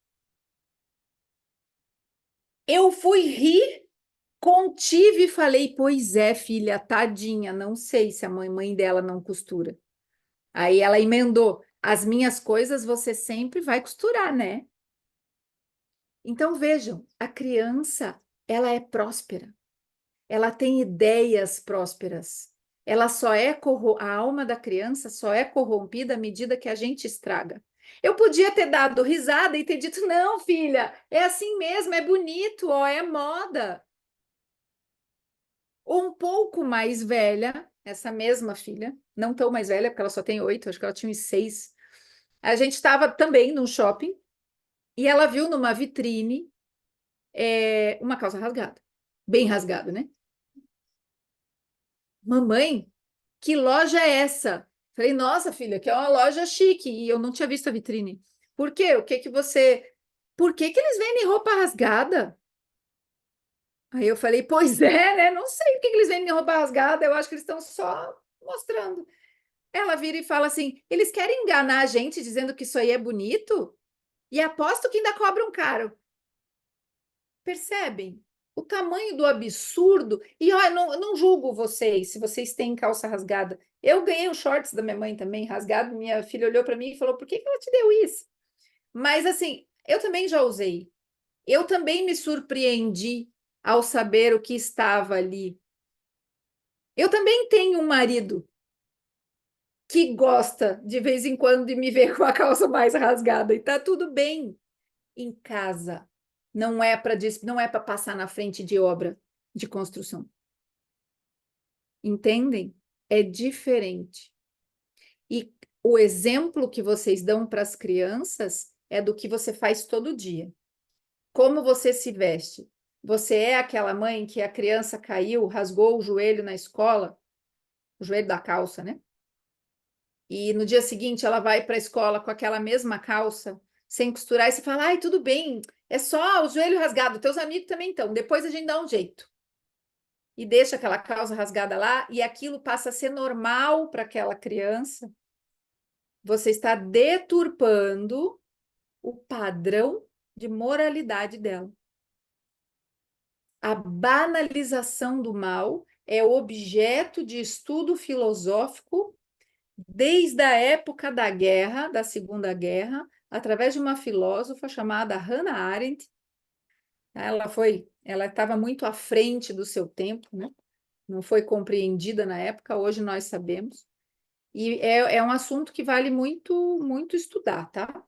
Eu fui rir, contive e falei: Pois é, filha, tadinha, não sei se a mãe dela não costura. Aí ela emendou: As minhas coisas você sempre vai costurar, né? Então vejam, a criança, ela é próspera. Ela tem ideias prósperas. Ela só é a alma da criança só é corrompida à medida que a gente estraga. Eu podia ter dado risada e ter dito: não, filha, é assim mesmo, é bonito, ó, é moda. Ou um pouco mais velha, essa mesma filha, não tão mais velha, porque ela só tem 8, acho que ela tinha uns 6. A gente estava também num shopping e ela viu numa vitrine uma calça rasgada, bem rasgada, né? Mamãe, que loja é essa? Falei: Nossa, filha, que é uma loja chique. E eu não tinha visto a vitrine. Por quê? O que que você... Por que que eles vendem roupa rasgada? Aí eu falei: Pois é, né? Não sei por que que eles vendem roupa rasgada. Eu acho que eles estão só mostrando. Ela vira e fala assim: Eles querem enganar a gente dizendo que isso aí é bonito? E aposto que ainda cobram caro. Percebem o tamanho do absurdo? E olha, não julgo vocês se vocês têm calça rasgada. Eu ganhei os shorts da minha mãe também rasgado. Minha filha olhou para mim e falou: Por que que ela te deu isso? Mas assim, eu também já usei. Eu também me surpreendi ao saber o que estava ali. Eu também tenho um marido que gosta de vez em quando de me ver com a calça mais rasgada e tá tudo bem. Em casa. Não é para passar na frente de obra de construção. Entendem? É diferente. E o exemplo que vocês dão para as crianças é do que você faz todo dia. Como você se veste? Você é aquela mãe que a criança caiu, rasgou o joelho na escola, o joelho da calça, né? E no dia seguinte ela vai para a escola com aquela mesma calça, sem costurar, e você fala: Ai, tudo bem, é só o joelho rasgado, teus amigos também estão, depois a gente dá um jeito. e deixa aquela calça rasgada lá e aquilo passa a ser normal para aquela criança, você está deturpando o padrão de moralidade dela. A banalização do mal é objeto de estudo filosófico desde a época da guerra, da Segunda Guerra, através de uma filósofa chamada Hannah Arendt. Ela estava muito à frente do seu tempo, né? Não foi compreendida na época, hoje nós sabemos. E é um assunto que vale muito, muito estudar, tá?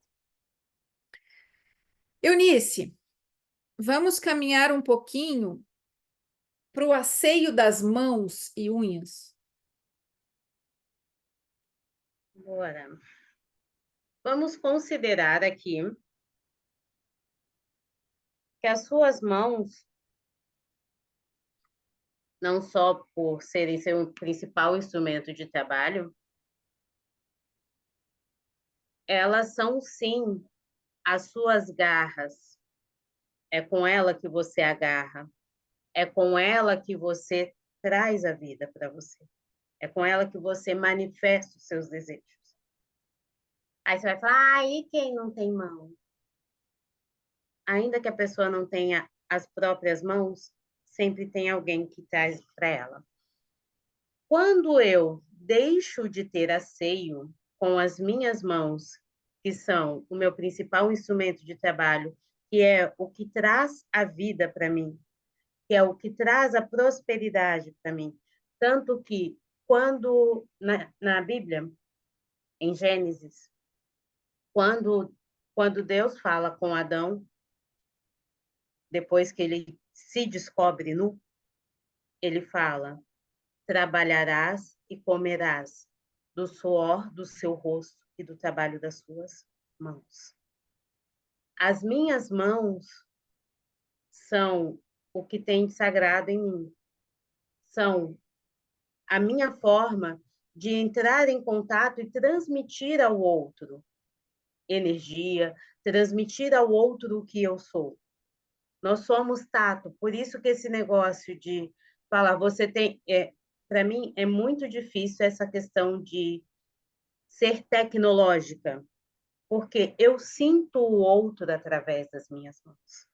Eunice, vamos caminhar um pouquinho para o asseio das mãos e unhas. Bora. Vamos considerar aqui que as suas mãos, não só por serem seu principal instrumento de trabalho, elas são sim as suas garras. É com ela que você agarra. É com ela que você traz a vida para você. É com ela que você manifesta os seus desejos. Aí você vai falar, e quem não tem mão? Ainda que a pessoa não tenha as próprias mãos, sempre tem alguém que traz para ela. Quando eu deixo de ter asseio com as minhas mãos, que são o meu principal instrumento de trabalho, que é o que traz a vida para mim, que é o que traz a prosperidade para mim. Tanto que, quando na Bíblia, em Gênesis, quando Deus fala com Adão, depois que ele se descobre nu, ele fala: trabalharás e comerás do suor do seu rosto e do trabalho das suas mãos. As minhas mãos são o que tem de sagrado em mim, são a minha forma de entrar em contato e transmitir ao outro energia, transmitir ao outro o que eu sou. Nós somos tato, por isso que esse negócio de falar, você tem, para mim é muito difícil essa questão de ser tecnológica, porque eu sinto o outro através das minhas mãos.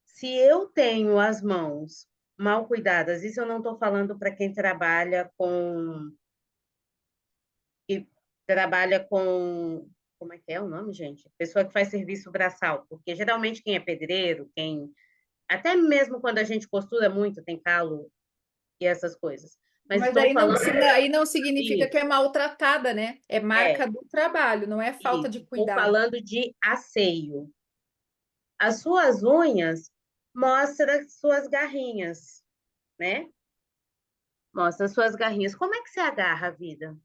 Se eu tenho as mãos mal cuidadas, isso eu não estou falando para quem trabalha com, como é que é o nome, gente? Pessoa que faz serviço braçal, porque geralmente quem é pedreiro, até mesmo quando a gente costura muito, tem calo e essas coisas. Mas Mas estou falando aí não significa que é isso, maltratada, né? É é marca do trabalho, não é falta de isso. Estou cuidado. falando de asseio. As suas unhas mostram suas garrinhas, né? Mostra suas garrinhas. Como é que você agarra a vida?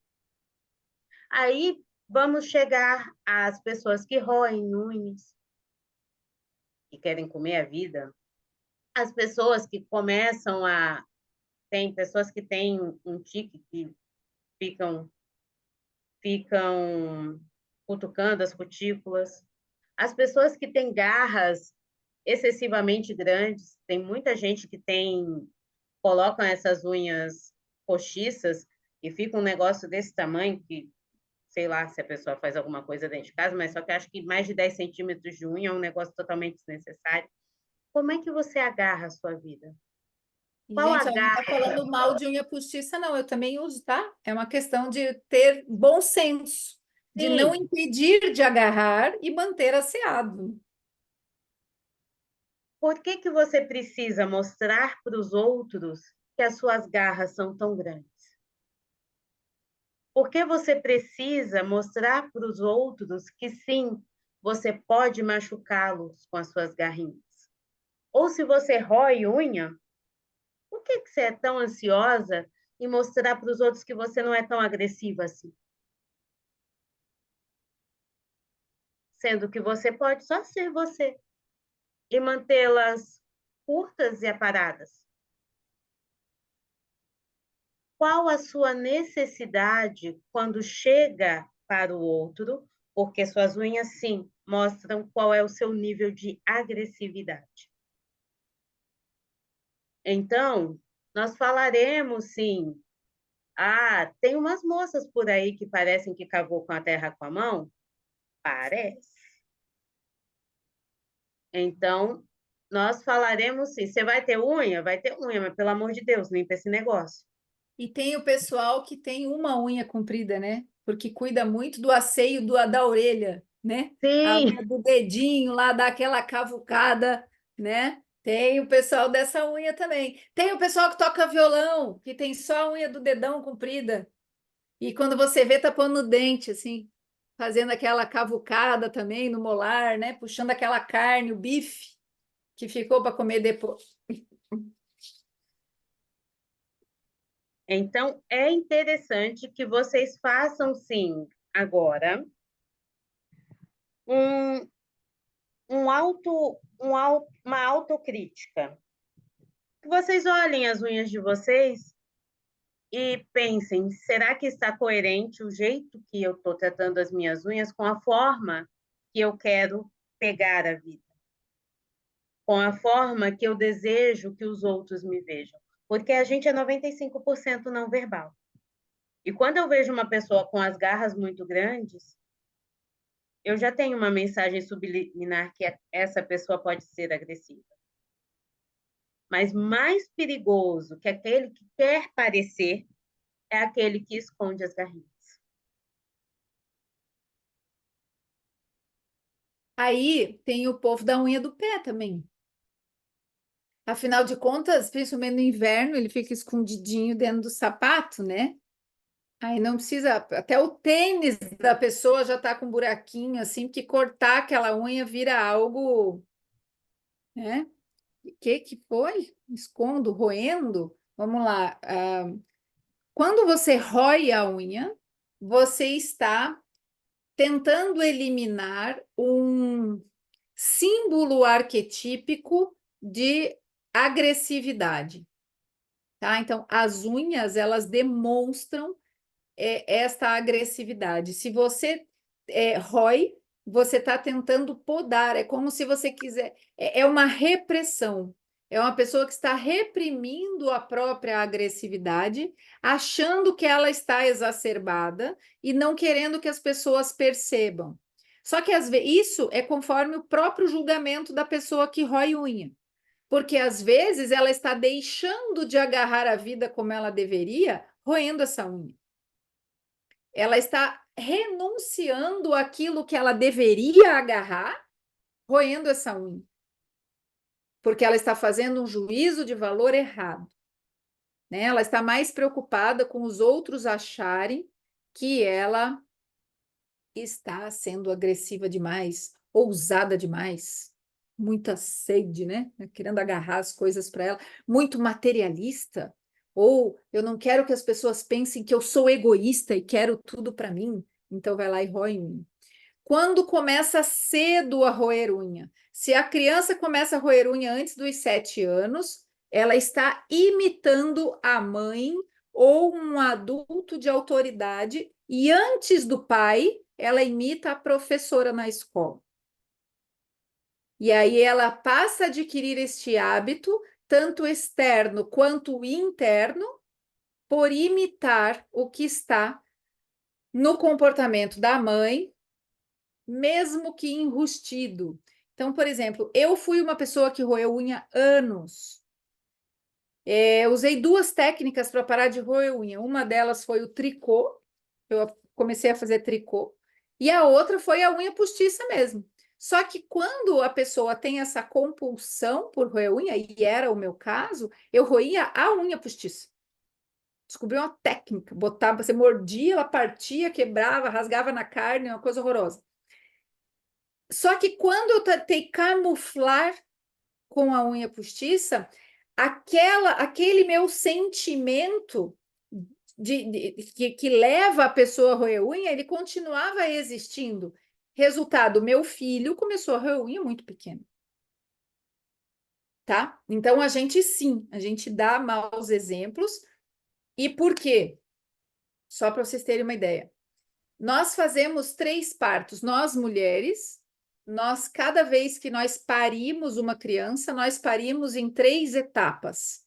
Aí vamos chegar às pessoas que roem unhas, que querem comer a vida. As pessoas que começam a... Tem pessoas que têm um tique que ficam, ficam cutucando as cutículas. As pessoas que têm garras excessivamente grandes, tem muita gente que colocam essas unhas postiças e fica um negócio desse tamanho que, sei lá se a pessoa faz alguma coisa dentro de casa, mas só que acho que mais de 10 centímetros de unha é um negócio totalmente desnecessário. Como é que você agarra a sua vida? E, Qual a gente, ela não está garra? falando mal de unha postiça, não. Eu também uso, tá? É uma questão de ter bom senso, de não Sim, impedir de agarrar e manter asseado. por que que você precisa mostrar para os outros que as suas garras são tão grandes? Por que você precisa mostrar para os outros que sim, você pode machucá-los com as suas garrinhas? Ou se você rói unha, por que que você é tão ansiosa em mostrar para os outros que você não é tão agressiva assim? Sendo que você pode só ser você e mantê-las curtas e aparadas. Qual a sua necessidade quando chega para o outro? Porque suas unhas, sim, mostram qual é o seu nível de agressividade. Então, nós falaremos, sim. Ah, tem umas moças por aí que parecem que cavou com a terra com a mão? Parece. Então, nós falaremos sim. Você vai ter unha? Vai ter unha, mas pelo amor de Deus, limpa esse negócio. E tem o pessoal que tem uma unha comprida, né? Porque cuida muito do asseio da orelha, né? A unha Sim, do dedinho lá, dá aquela cavucada, né? Tem o pessoal dessa unha também. Tem o pessoal que toca violão, que tem só a unha do dedão comprida. E quando você vê, tá pondo no dente, assim, fazendo aquela cavucada também no molar, né? Puxando aquela carne, o bife que ficou para comer depois. então é interessante que vocês façam sim agora um, uma autocrítica. Que vocês olhem as unhas de vocês e pensem, será que está coerente o jeito que eu estou tratando as minhas unhas com a forma que eu quero pegar a vida, com a forma que eu desejo que os outros me vejam? Porque a gente é 95% não verbal. E quando eu vejo uma pessoa com as garras muito grandes, eu já tenho uma mensagem subliminar que essa pessoa pode ser agressiva. Mas mais perigoso que aquele que quer parecer é aquele que esconde as garrinhas. Aí tem o povo da unha do pé também. Afinal de contas, principalmente no inverno, ele fica escondidinho dentro do sapato, né? Aí não precisa, até o tênis da pessoa já tá com um buraquinho assim, porque cortar aquela unha vira algo, né? Que foi? Escondo, roendo? Vamos lá. Quando você rói a unha, você está tentando eliminar um símbolo arquetípico de agressividade. Tá? Então, as unhas, elas demonstram esta agressividade. Se você rói, você está tentando podar, é como se você quiser. É uma repressão. É uma pessoa que está reprimindo a própria agressividade, achando que ela está exacerbada e não querendo que as pessoas percebam. Só que às vezes isso é conforme o próprio julgamento da pessoa que rói unha. Porque às vezes ela está deixando de agarrar a vida como ela deveria, roendo essa unha. Ela está renunciando àquilo que ela deveria agarrar, roendo essa unha. Porque ela está fazendo um juízo de valor errado. Né? Ela está mais preocupada com os outros acharem que ela está sendo agressiva demais, ousada demais, muita sede, né? Querendo agarrar as coisas para ela, muito materialista, ou eu não quero que as pessoas pensem que eu sou egoísta e quero tudo para mim, então vai lá e rói unha. Quando começa cedo a roer unha? Se a criança começa a roer unha antes dos 7 anos, ela está imitando a mãe ou um adulto de autoridade, e antes do pai, ela imita a professora na escola. E aí ela passa a adquirir este hábito, tanto externo quanto interno, por imitar o que está no comportamento da mãe, mesmo que enrustido. Então, por exemplo, eu fui uma pessoa que roeu unha anos. Usei duas técnicas para parar de roer unha. Uma delas foi o tricô, eu comecei a fazer tricô, e a outra foi a unha postiça mesmo. Só que quando a pessoa tem essa compulsão por roer unha, e era o meu caso, eu roía a unha postiça. Descobri uma técnica, botava, você mordia, ela partia, quebrava, rasgava na carne, uma coisa horrorosa. Só que quando eu tentei camuflar com a unha postiça, aquele meu sentimento que leva a pessoa a roer unha, ele continuava existindo. Resultado, meu filho começou a roer unha muito pequeno. Tá? Então, a gente sim, a gente dá maus exemplos. E por quê? Só para vocês terem uma ideia. Nós fazemos 3 partos, nós mulheres, cada vez que nós parimos uma criança, nós parimos em 3 etapas.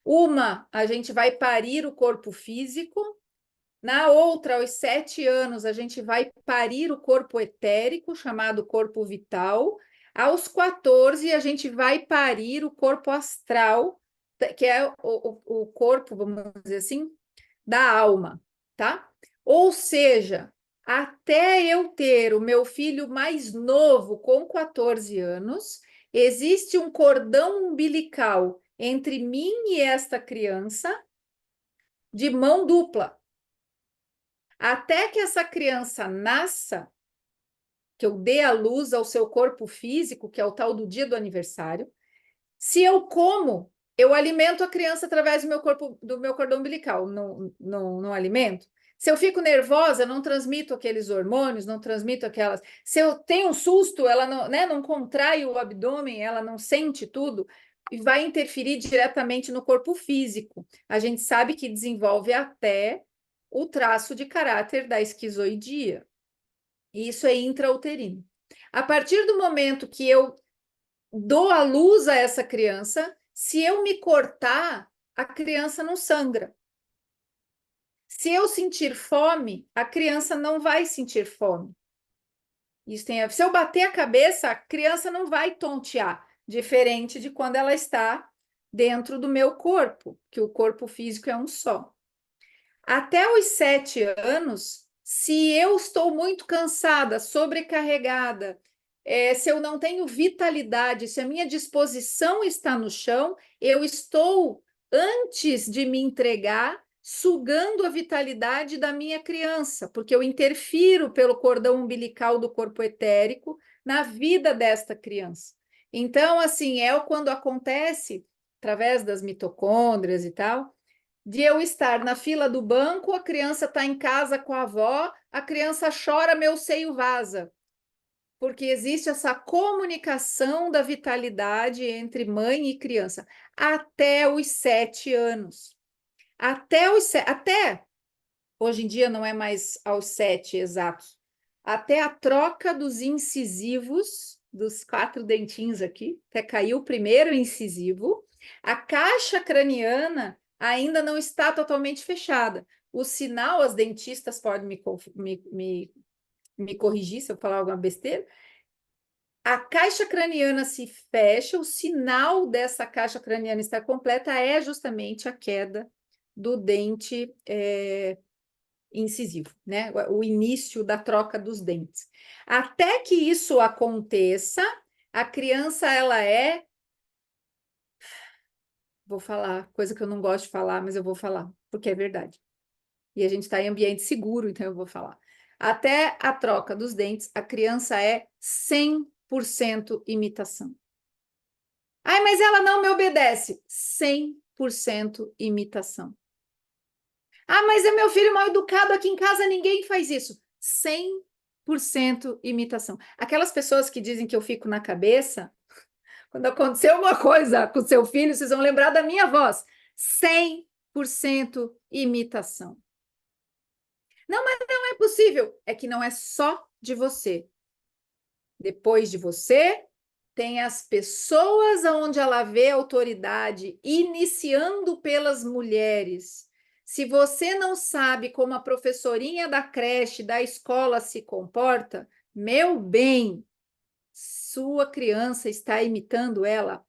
Uma, a gente vai parir o corpo físico. Na outra, aos 7 anos, a gente vai parir o corpo etérico, chamado corpo vital. Aos 14, a gente vai parir o corpo astral, que é o corpo, vamos dizer assim, da alma, tá? Ou seja, até eu ter o meu filho mais novo, com 14 anos, existe um cordão umbilical entre mim e esta criança de mão dupla. Até que essa criança nasça, que eu dê a luz ao seu corpo físico, que é o tal do dia do aniversário, se eu como, eu alimento a criança através do meu corpo, do meu cordão umbilical, não alimento. Se eu fico nervosa, eu não transmito aqueles hormônios, não transmito aquelas. Se eu tenho um susto, ela não, né, não contrai o abdômen, ela não sente tudo, e vai interferir diretamente no corpo físico. A gente sabe que desenvolve até o traço de caráter da esquizoidia. E isso é intrauterino. A partir do momento que eu dou a luz a essa criança, se eu me cortar, a criança não sangra. Se eu sentir fome, a criança não vai sentir fome. Isso tem Se eu bater a cabeça, a criança não vai tontear, diferente de quando ela está dentro do meu corpo, que o corpo físico é um só. Até os 7 anos, se eu estou muito cansada, sobrecarregada, se eu não tenho vitalidade, se a minha disposição está no chão, eu estou, antes de me entregar, sugando a vitalidade da minha criança, porque eu interfiro pelo cordão umbilical do corpo etérico na vida desta criança. Então, assim, quando acontece, através das mitocôndrias e tal, de eu estar na fila do banco, a criança está em casa com a avó, a criança chora, meu seio vaza. Porque existe essa comunicação da vitalidade entre mãe e criança até os 7 anos. Até hoje em dia não é mais aos 7 exatos. Até a troca dos incisivos, dos 4 dentinhos aqui, até caiu o primeiro incisivo, a caixa craniana ainda não está totalmente fechada. O sinal, as dentistas podem me corrigir se eu falar alguma besteira. A caixa craniana se fecha, o sinal dessa caixa craniana estar completa é justamente a queda do dente incisivo, né? O início da troca dos dentes. Até que isso aconteça, a criança vou falar coisa que eu não gosto de falar, mas eu vou falar porque é verdade. E a gente está em ambiente seguro, então eu vou falar. Até a troca dos dentes, a criança é 100% imitação. Ai, mas ela não me obedece. 100% imitação. Ah, mas é meu filho mal educado, aqui em casa ninguém faz isso. 100% imitação. Aquelas pessoas que dizem que eu fico na cabeça, quando acontecer alguma coisa com seu filho, vocês vão lembrar da minha voz. 100% imitação. Não, mas não é possível. É que não é só de você. Depois de você, tem as pessoas onde ela vê autoridade, iniciando pelas mulheres. Se você não sabe como a professorinha da creche, da escola se comporta, meu bem, sua criança está imitando ela.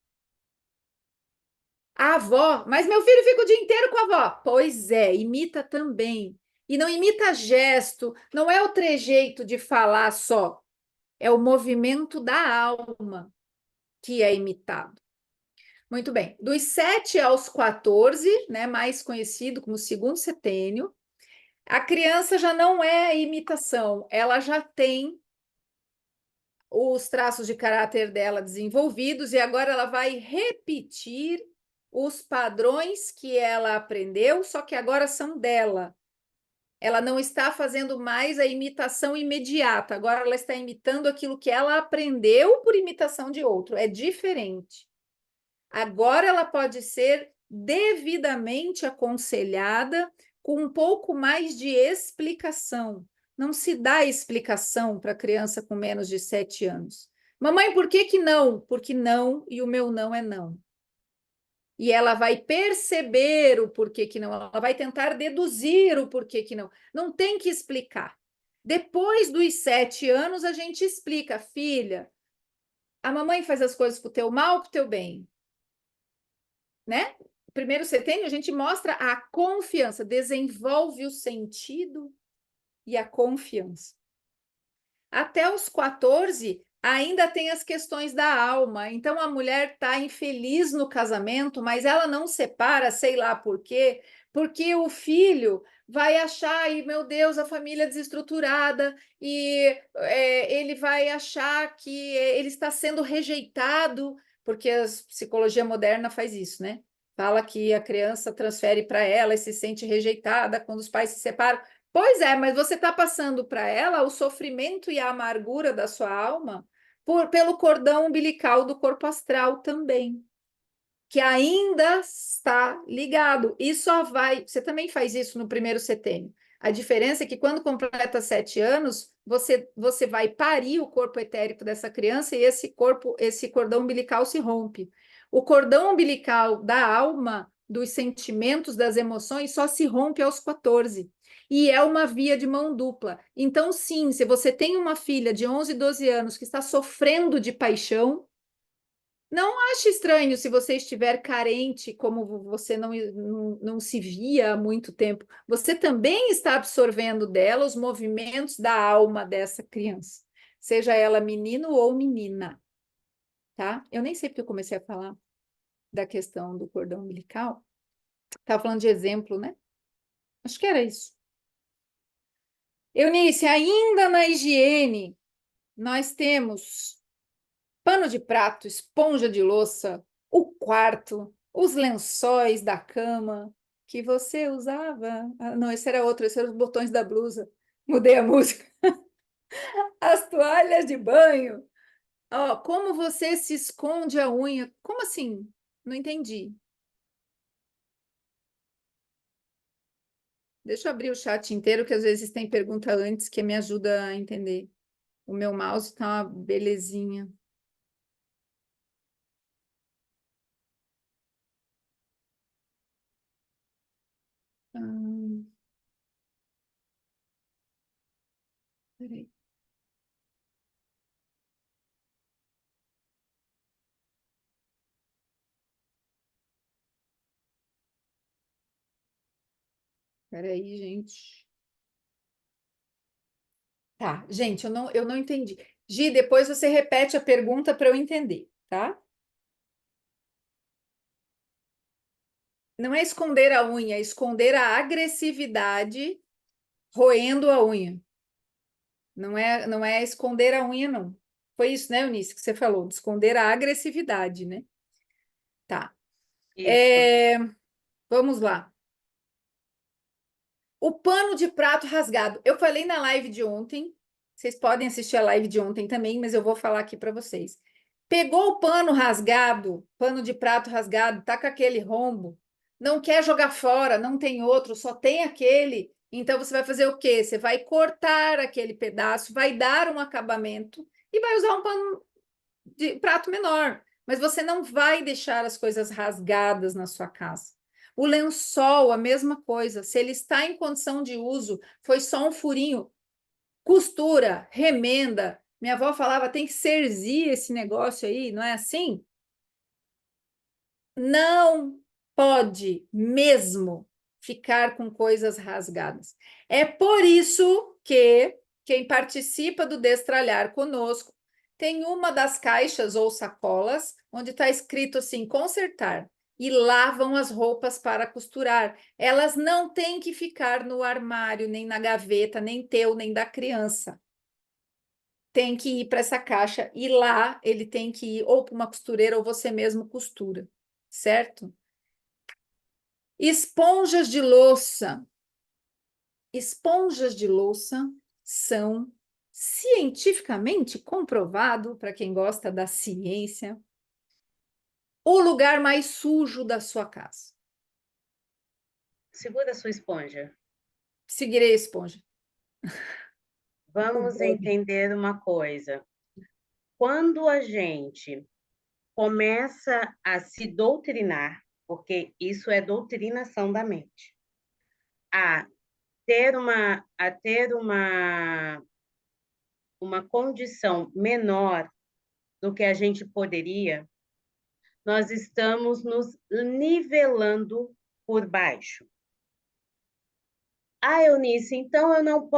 A avó, mas meu filho fica o dia inteiro com a avó. Pois é, imita também. E não imita gesto, não é o trejeito de falar só, é o movimento da alma que é imitado. Muito bem. Dos 7 aos 14, né, mais conhecido como segundo setênio, a criança já não é imitação, ela já tem os traços de caráter dela desenvolvidos e agora ela vai repetir os padrões que ela aprendeu, só que agora são dela. Ela não está fazendo mais a imitação imediata, agora ela está imitando aquilo que ela aprendeu por imitação de outro. É diferente. Agora ela pode ser devidamente aconselhada com um pouco mais de explicação. Não se dá explicação para criança com menos de 7 anos. Mamãe, por que que não? Porque não e o meu não é não. E ela vai perceber o porquê que não, ela vai tentar deduzir o porquê que não. Não tem que explicar. Depois dos 7 anos, a gente explica, filha, a mamãe faz as coisas para o teu mal ou para o teu bem, né? Primeiro setênio, a gente mostra a confiança, desenvolve o sentido e a confiança. Até os 14, ainda tem as questões da alma. Então, a mulher está infeliz no casamento, mas ela não separa, sei lá por quê, porque o filho vai achar, e meu Deus, a família desestruturada, e ele vai achar que ele está sendo rejeitado, porque a psicologia moderna faz isso, né? Fala que a criança transfere para ela e se sente rejeitada quando os pais se separam. Pois é, mas você está passando para ela o sofrimento e a amargura da sua alma pelo cordão umbilical do corpo astral também, que ainda está ligado. E só vai. Você também faz isso no primeiro setênio. A diferença é que quando completa 7 anos, você vai parir o corpo etérico dessa criança e esse cordão umbilical se rompe. O cordão umbilical da alma, dos sentimentos, das emoções, só se rompe aos 14. E é uma via de mão dupla. Então, sim, se você tem uma filha de 11, 12 anos que está sofrendo de paixão, não ache estranho se você estiver carente, como você não se via há muito tempo. Você também está absorvendo dela os movimentos da alma dessa criança, seja ela menino ou menina, tá? Eu nem sei porque eu comecei a falar da questão do cordão umbilical. Estava falando de exemplo, né? Acho que era isso. Eunice, ainda na higiene, nós temos pano de prato, esponja de louça, o quarto, os lençóis da cama que você usava. Ah, não, esse era outro, esse eram os botões da blusa. Mudei a música. As toalhas de banho. Ó, como você se esconde a unha? Como assim? Não entendi. Deixa eu abrir o chat inteiro, que às vezes tem pergunta antes que me ajuda a entender. O meu mouse tá uma belezinha. Ah, peraí. Peraí, gente. Tá, gente, eu não entendi. Gi, depois você repete a pergunta para eu entender, tá? Não é esconder a unha, é esconder a agressividade roendo a unha. Não é esconder a unha, não. Foi isso, né, Eunice, que você falou, de esconder a agressividade, né? Tá. Isso. Vamos lá. O pano de prato rasgado. Eu falei na live de ontem. Vocês podem assistir a live de ontem também, mas eu vou falar aqui para vocês. Pegou o pano rasgado, pano de prato rasgado, tá com aquele rombo, não quer jogar fora, não tem outro, só tem aquele. Então você vai fazer o quê? Você vai cortar aquele pedaço, vai dar um acabamento e vai usar um pano de prato menor. Mas você não vai deixar as coisas rasgadas na sua casa. O lençol, a mesma coisa. Se ele está em condição de uso, foi só um furinho, costura, remenda. Minha avó falava, tem que serzir esse negócio aí, não é assim? Não pode mesmo ficar com coisas rasgadas. É por isso que quem participa do Destralhar conosco tem uma das caixas ou sacolas onde está escrito assim: consertar. E lavam as roupas para costurar. Elas não têm que ficar no armário, nem na gaveta, nem teu, nem da criança. Tem que ir para essa caixa e lá ele tem que ir ou para uma costureira ou você mesmo costura, certo? Esponjas de louça. Esponjas de louça são cientificamente comprovado, para quem gosta da ciência, o lugar mais sujo da sua casa. Segura a sua esponja. Seguirei a esponja. O Vamos Bob. entender uma coisa. Quando a gente começa a se doutrinar, porque isso é doutrinação da mente. A ter uma condição menor do que a gente poderia, nós estamos nos nivelando por baixo. Eunice, então eu não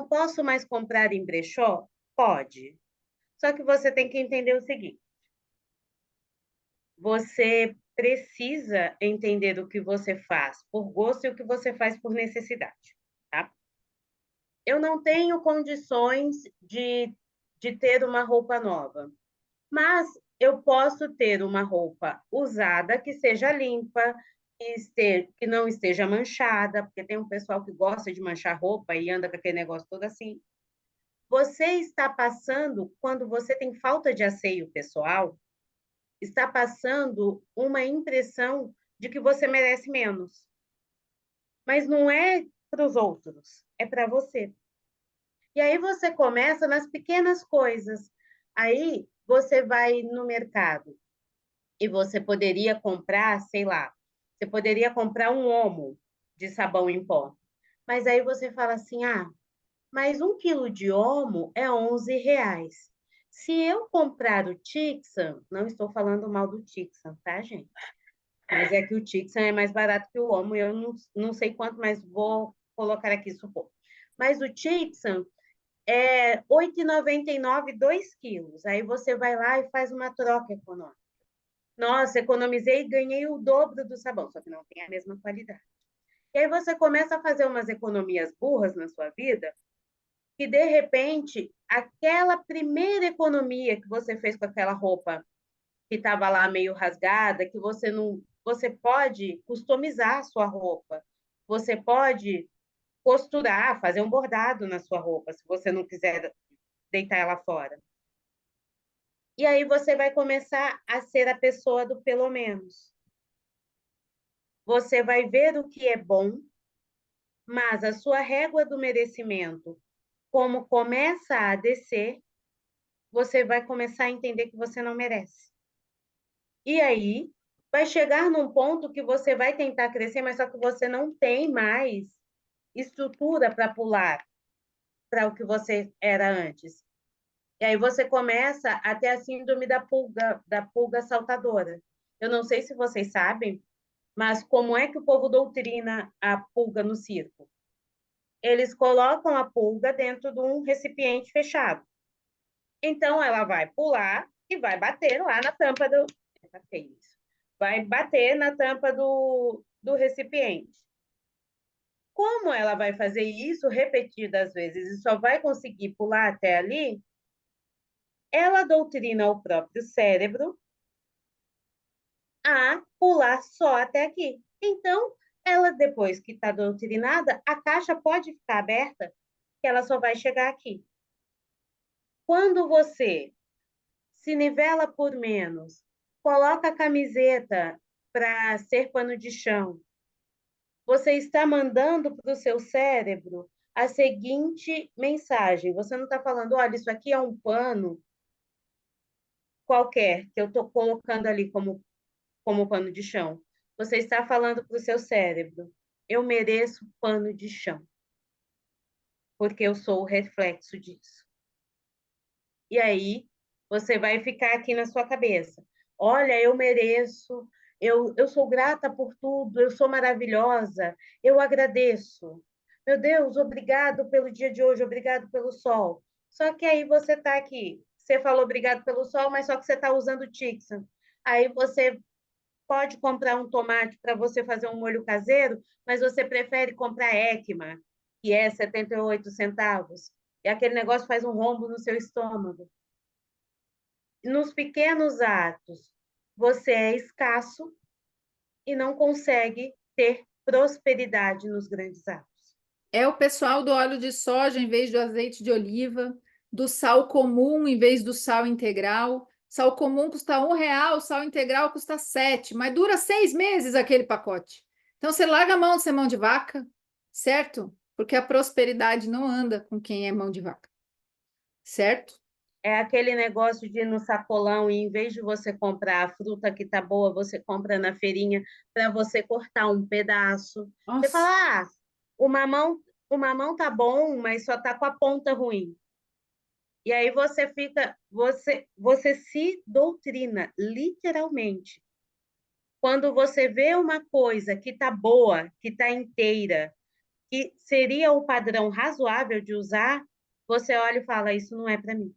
posso mais comprar em brechó? Pode. Só que você tem que entender o seguinte: você precisa entender o que você faz por gosto e o que você faz por necessidade, tá? Eu não tenho condições de ter uma roupa nova, mas eu posso ter uma roupa usada que seja limpa, que não esteja manchada, porque tem um pessoal que gosta de manchar roupa e anda com aquele negócio todo assim. Você está passando, quando você tem falta de asseio pessoal, está passando uma impressão de que você merece menos. Mas não é para os outros, é para você. E aí você começa nas pequenas coisas. Aí você vai no mercado e você poderia comprar, sei lá, você poderia comprar um omo de sabão em pó. Mas aí você fala assim, mas 1 quilo de omo é R$ 11. Se eu comprar o Tixan, não estou falando mal do Tixan, tá, gente? Mas é que o Tixan é mais barato que o omo, e eu não sei quanto, mas vou colocar aqui, supor. Mas o Tixan é R$ 8,99, 2 quilos. Aí você vai lá e faz uma troca econômica. Nossa, economizei e ganhei o dobro do sabão, só que não tem a mesma qualidade. E aí você começa a fazer umas economias burras na sua vida, que de repente, aquela primeira economia que você fez com aquela roupa que estava lá meio rasgada, que você não, você pode customizar a sua roupa. Você pode costurar, fazer um bordado na sua roupa, se você não quiser deitar ela fora. E aí você vai começar a ser a pessoa do pelo menos. Você vai ver o que é bom, mas a sua régua do merecimento, como começa a descer, você vai começar a entender que você não merece. E aí vai chegar num ponto que você vai tentar crescer, mas só que você não tem mais estrutura para pular para o que você era antes. E aí você começa a ter a síndrome da pulga saltadora. Eu não sei se vocês sabem, mas como é que o povo doutrina a pulga no circo? Eles colocam a pulga dentro de um recipiente fechado. Então, ela vai pular e vai bater lá na tampa do... Tá feio isso. Vai bater na tampa do recipiente. Como ela vai fazer isso repetidas vezes e só vai conseguir pular até ali, ela doutrina o próprio cérebro a pular só até aqui. Então, ela, depois que está doutrinada, a caixa pode ficar aberta, que ela só vai chegar aqui. Quando você se nivela por menos, coloca a camiseta para ser pano de chão, você está mandando para o seu cérebro a seguinte mensagem. Você não está falando, olha, isso aqui é um pano qualquer, que eu estou colocando ali como pano de chão. Você está falando para o seu cérebro, eu mereço pano de chão, porque eu sou o reflexo disso. E aí, você vai ficar aqui na sua cabeça. Olha, eu mereço, eu sou grata por tudo, eu sou maravilhosa, eu agradeço. Meu Deus, obrigado pelo dia de hoje, obrigado pelo sol. Só que aí você está aqui, você falou obrigado pelo sol, mas só que você está usando o Tixan. Aí você pode comprar um tomate para você fazer um molho caseiro, mas você prefere comprar Ekma, que é 78 centavos. E aquele negócio faz um rombo no seu estômago. Nos pequenos atos, você é escasso e não consegue ter prosperidade nos grandes atos. É o pessoal do óleo de soja em vez do azeite de oliva, do sal comum em vez do sal integral. Sal comum custa R$ 1, sal integral custa 7, mas dura 6 meses aquele pacote. Então você larga a mão de ser mão de vaca, certo? Porque a prosperidade não anda com quem é mão de vaca, certo? É aquele negócio de ir no sacolão e em vez de você comprar a fruta que tá boa, você compra na feirinha para você cortar um pedaço. Você Nossa. fala, ah, o mamão tá bom, mas só tá com a ponta ruim. E aí você se doutrina, literalmente. Quando você vê uma coisa que tá boa, que tá inteira, que seria o padrão razoável de usar, você olha e fala, isso não é para mim.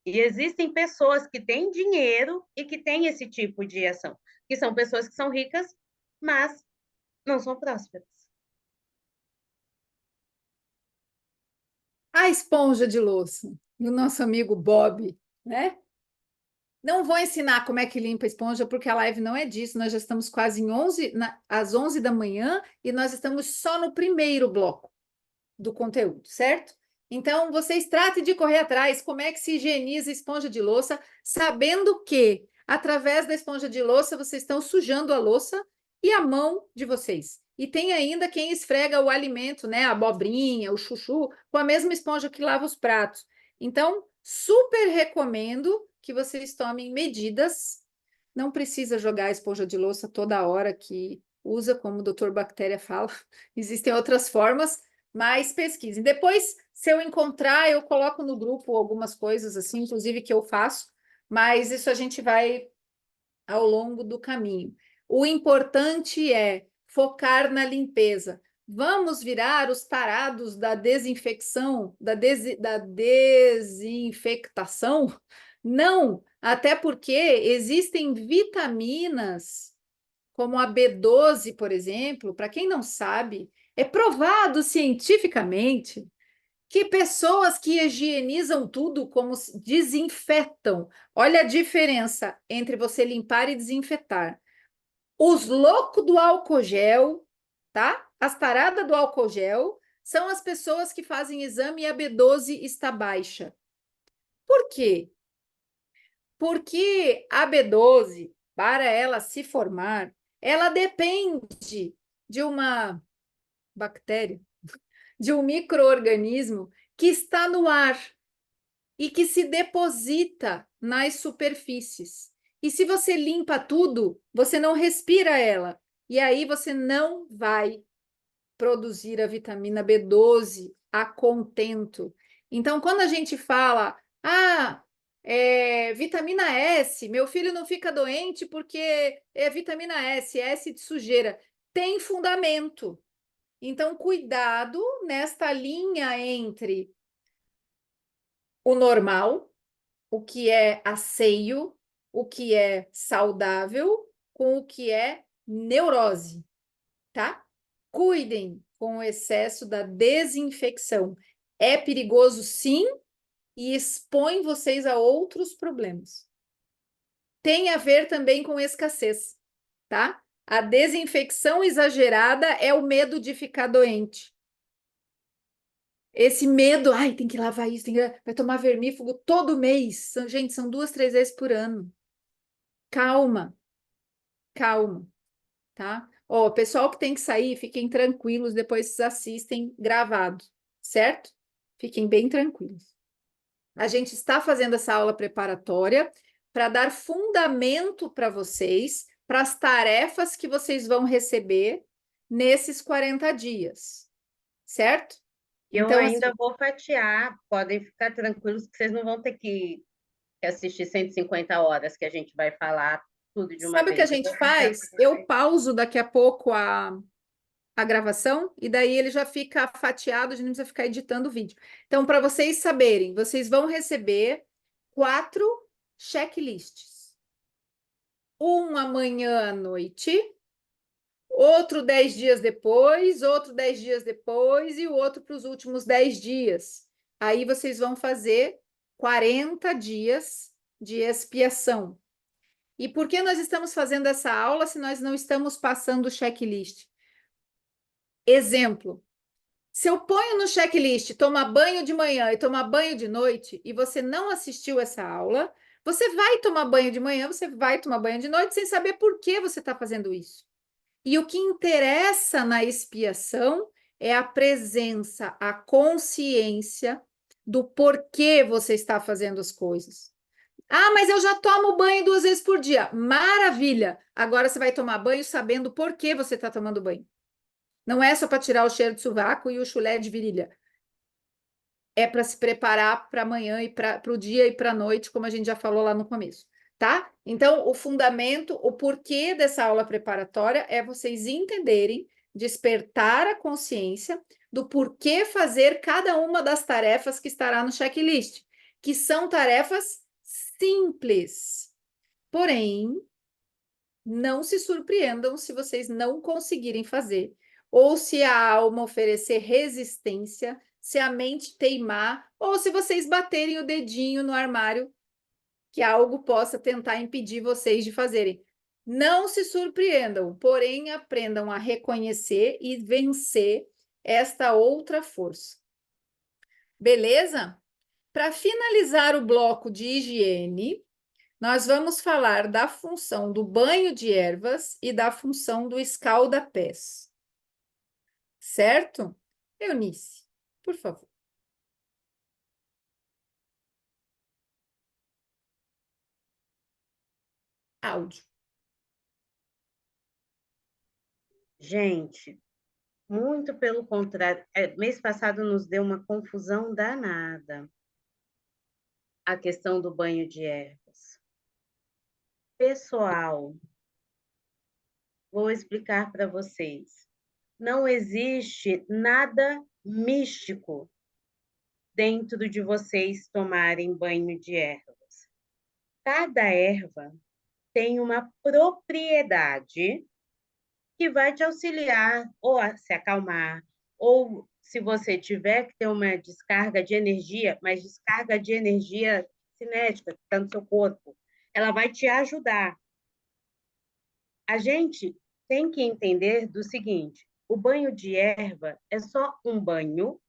E existem pessoas que têm dinheiro e que têm esse tipo de ação, que são pessoas que são ricas, mas não são prósperas. A esponja de louça, do nosso amigo Bob, né? Não vou ensinar como é que limpa a esponja, porque a live não é disso. Nós já estamos quase às 11 da manhã e nós estamos só no primeiro bloco do conteúdo, certo? Então, vocês tratem de correr atrás como é que se higieniza a esponja de louça, sabendo que, através da esponja de louça, vocês estão sujando a louça e a mão de vocês. E tem ainda quem esfrega o alimento, né? A abobrinha, o chuchu, com a mesma esponja que lava os pratos. Então, super recomendo que vocês tomem medidas. Não precisa jogar a esponja de louça toda hora que usa, como o doutor Bactéria fala. Existem outras formas, mas pesquisem. Depois, se eu encontrar, eu coloco no grupo algumas coisas assim, inclusive que eu faço, mas isso a gente vai ao longo do caminho. O importante é focar na limpeza. Vamos virar os tarados da desinfecção, da desinfectação? Não, até porque existem vitaminas, como a B12, por exemplo, para quem não sabe, é provado cientificamente que pessoas que higienizam tudo como desinfetam. Olha a diferença entre você limpar e desinfetar. Os loucos do álcool gel, tá? As taradas do álcool gel são as pessoas que fazem exame e a B12 está baixa. Por quê? Porque a B12, para ela se formar, ela depende de uma bactéria, de um micro-organismo que está no ar e que se deposita nas superfícies. E se você limpa tudo, você não respira ela. E aí você não vai produzir a vitamina B12 a contento. Então, quando a gente fala, vitamina S, meu filho não fica doente porque é vitamina S, S de sujeira, tem fundamento. Então, cuidado nesta linha entre o normal, o que é asseio, o que é saudável, com o que é neurose, tá? Cuidem com o excesso da desinfecção. É perigoso, sim, e expõe vocês a outros problemas. Tem a ver também com escassez, tá? A desinfecção exagerada é o medo de ficar doente. Esse medo, ai, tem que lavar isso, vai tomar vermífugo todo mês. Gente, são 2, 3 vezes por ano. Calma, calma, tá? Ó, pessoal que tem que sair, fiquem tranquilos, depois vocês assistem gravado, certo? Fiquem bem tranquilos. A gente está fazendo essa aula preparatória para dar fundamento para vocês, para as tarefas que vocês vão receber nesses 40 dias, certo? Eu Então, assim, ainda vou fatiar, podem ficar tranquilos que vocês não vão ter que assistir 150 horas, que a gente vai falar tudo de uma sabe o que a vez. Eu gente vou tentar faz? Eu pauso daqui a pouco a gravação e daí ele já fica fatiado, a gente não precisa ficar editando o vídeo. Então, para vocês saberem, vocês vão receber 4 checklists. Um amanhã à noite, outro 10 dias depois, outro 10 dias depois e o outro para os últimos 10 dias. Aí vocês vão fazer 40 dias de expiação. E por que nós estamos fazendo essa aula se nós não estamos passando o checklist? Exemplo, se eu ponho no checklist tomar banho de manhã e tomar banho de noite e você não assistiu essa aula, você vai tomar banho de manhã, você vai tomar banho de noite sem saber por que você está fazendo isso. E o que interessa na expiação é a presença, a consciência do porquê você está fazendo as coisas. Ah, mas eu já tomo banho 2 vezes por dia. Maravilha! Agora você vai tomar banho sabendo por que você está tomando banho. Não é só para tirar o cheiro de sovaco e o chulé de virilha. É para se preparar para amanhã e para o dia e para a noite, como a gente já falou lá no começo, tá? Então, o fundamento, o porquê dessa aula preparatória é vocês entenderem, despertar a consciência do porquê fazer cada uma das tarefas que estará no checklist, que são tarefas simples. Porém, não se surpreendam se vocês não conseguirem fazer, ou se a alma oferecer resistência, se a mente teimar, ou se vocês baterem o dedinho no armário, que algo possa tentar impedir vocês de fazerem. Não se surpreendam, porém aprendam a reconhecer e vencer esta outra força. Beleza? Para finalizar o bloco de higiene, nós vamos falar da função do banho de ervas e da função do escalda-pés. Certo? Eunice, por favor. Áudio. Gente, muito pelo contrário. Mês passado nos deu uma confusão danada a questão do banho de ervas. Pessoal, vou explicar para vocês. Não existe nada místico dentro de vocês tomarem banho de ervas. Cada erva tem uma propriedade que vai te auxiliar ou a se acalmar, ou se você tiver que ter uma descarga de energia, mas descarga de energia cinética, que está no seu corpo, ela vai te ajudar. A gente tem que entender do seguinte: o banho de erva é só um banho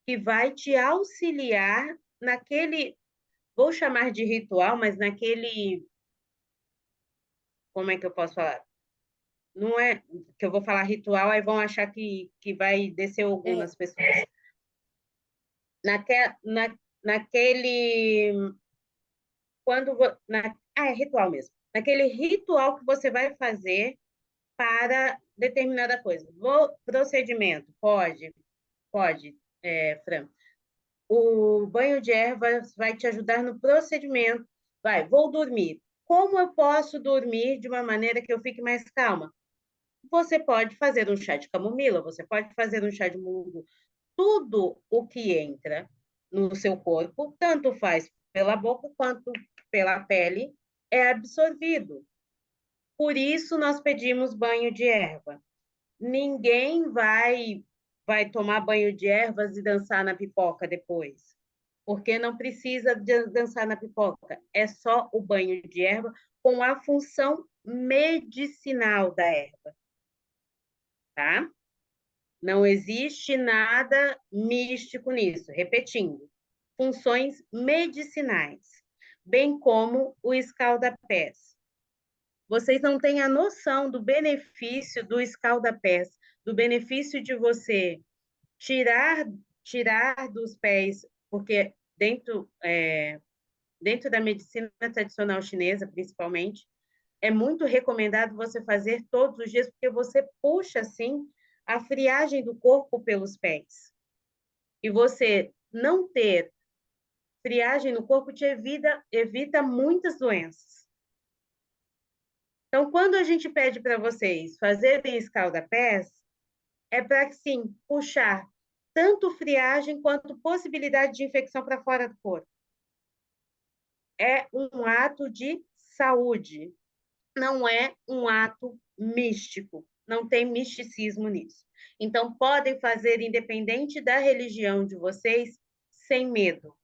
que vai te auxiliar naquele, vou chamar de ritual, mas naquele, como é que eu posso falar? Não é que eu vou falar ritual, aí vão achar que vai descer algumas pessoas. Naquele, quando, é ritual mesmo. Naquele ritual que você vai fazer para determinada coisa. Procedimento, pode, Fran. O banho de ervas vai te ajudar no procedimento. Vou dormir. Como eu posso dormir de uma maneira que eu fique mais calma? Você pode fazer um chá de camomila, você pode fazer um chá de mulungu. Tudo o que entra no seu corpo, tanto faz pela boca quanto pela pele, é absorvido. Por isso nós pedimos banho de erva. Ninguém vai tomar banho de ervas e dançar na pipoca depois, porque não precisa dançar na pipoca. É só o banho de erva com a função medicinal da erva, tá? Não existe nada místico nisso. Repetindo, funções medicinais, bem como o escalda-pés. Vocês não têm a noção do benefício do escalda-pés, do benefício de você tirar, tirar dos pés, porque dentro da medicina tradicional chinesa, principalmente, é muito recomendado você fazer todos os dias, porque você puxa, assim, a friagem do corpo pelos pés. E você não ter friagem no corpo te evita muitas doenças. Então, quando a gente pede para vocês fazerem escalda-pés, é para, sim, puxar tanto friagem quanto possibilidade de infecção para fora do corpo. É um ato de saúde, não é um ato místico, não tem misticismo nisso. Então, podem fazer, independente da religião de vocês, sem medo,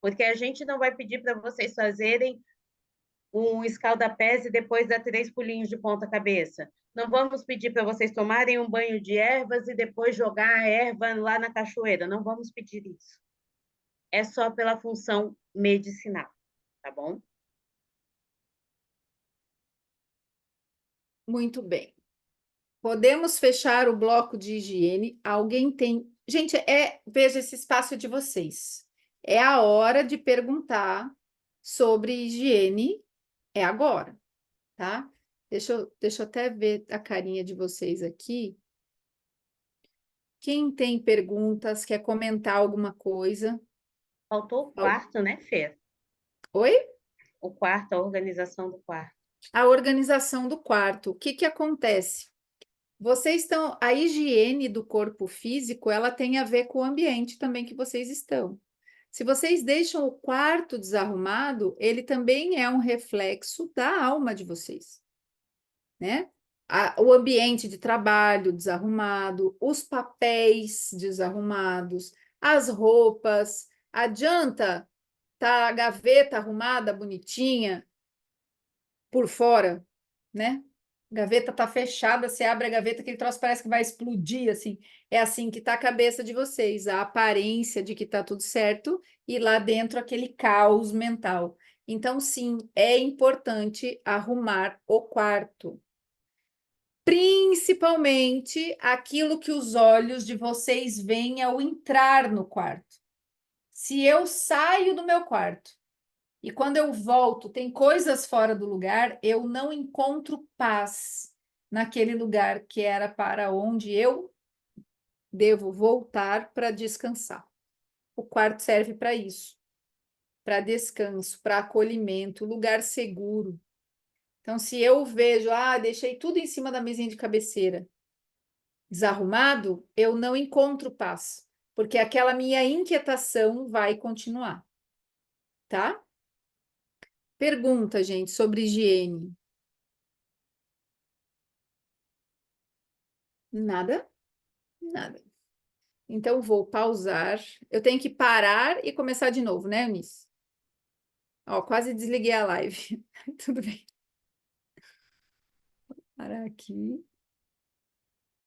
porque a gente não vai pedir para vocês fazerem um escalda-pés e depois dar 3 pulinhos de ponta cabeça. Não vamos pedir para vocês tomarem um banho de ervas e depois jogar a erva lá na cachoeira. Não vamos pedir isso. É só pela função medicinal, tá bom? Muito bem. Podemos fechar o bloco de higiene. Alguém tem. Gente, veja, esse espaço é de vocês. É a hora de perguntar sobre higiene. É agora, tá? Deixa eu até ver a carinha de vocês aqui. Quem tem perguntas, quer comentar alguma coisa? Faltou o quarto, né, Fer? Oi? O quarto, a organização do quarto. A organização do quarto. O que que acontece? Vocês estão, a higiene do corpo físico, ela tem a ver com o ambiente também que vocês estão. Se vocês deixam o quarto desarrumado, ele também é um reflexo da alma de vocês, né? O ambiente de trabalho desarrumado, os papéis desarrumados, as roupas. Adianta tá a gaveta arrumada, bonitinha, por fora, né? Gaveta tá fechada, você abre a gaveta, aquele troço parece que vai explodir, assim. É assim que tá a cabeça de vocês, a aparência de que tá tudo certo e lá dentro aquele caos mental. Então, sim, é importante arrumar o quarto. Principalmente aquilo que os olhos de vocês veem ao entrar no quarto. Se eu saio do meu quarto e quando eu volto, tem coisas fora do lugar, eu não encontro paz naquele lugar que era para onde eu devo voltar para descansar. O quarto serve para isso, para descanso, para acolhimento, lugar seguro. Então, se eu vejo, deixei tudo em cima da mesinha de cabeceira, desarrumado, eu não encontro paz, porque aquela minha inquietação vai continuar, tá? Pergunta, gente, sobre higiene. Nada? Nada. Então, vou pausar. Eu tenho que parar e começar de novo, né, Eunice? Ó, quase desliguei a live. Tudo bem. Parar aqui.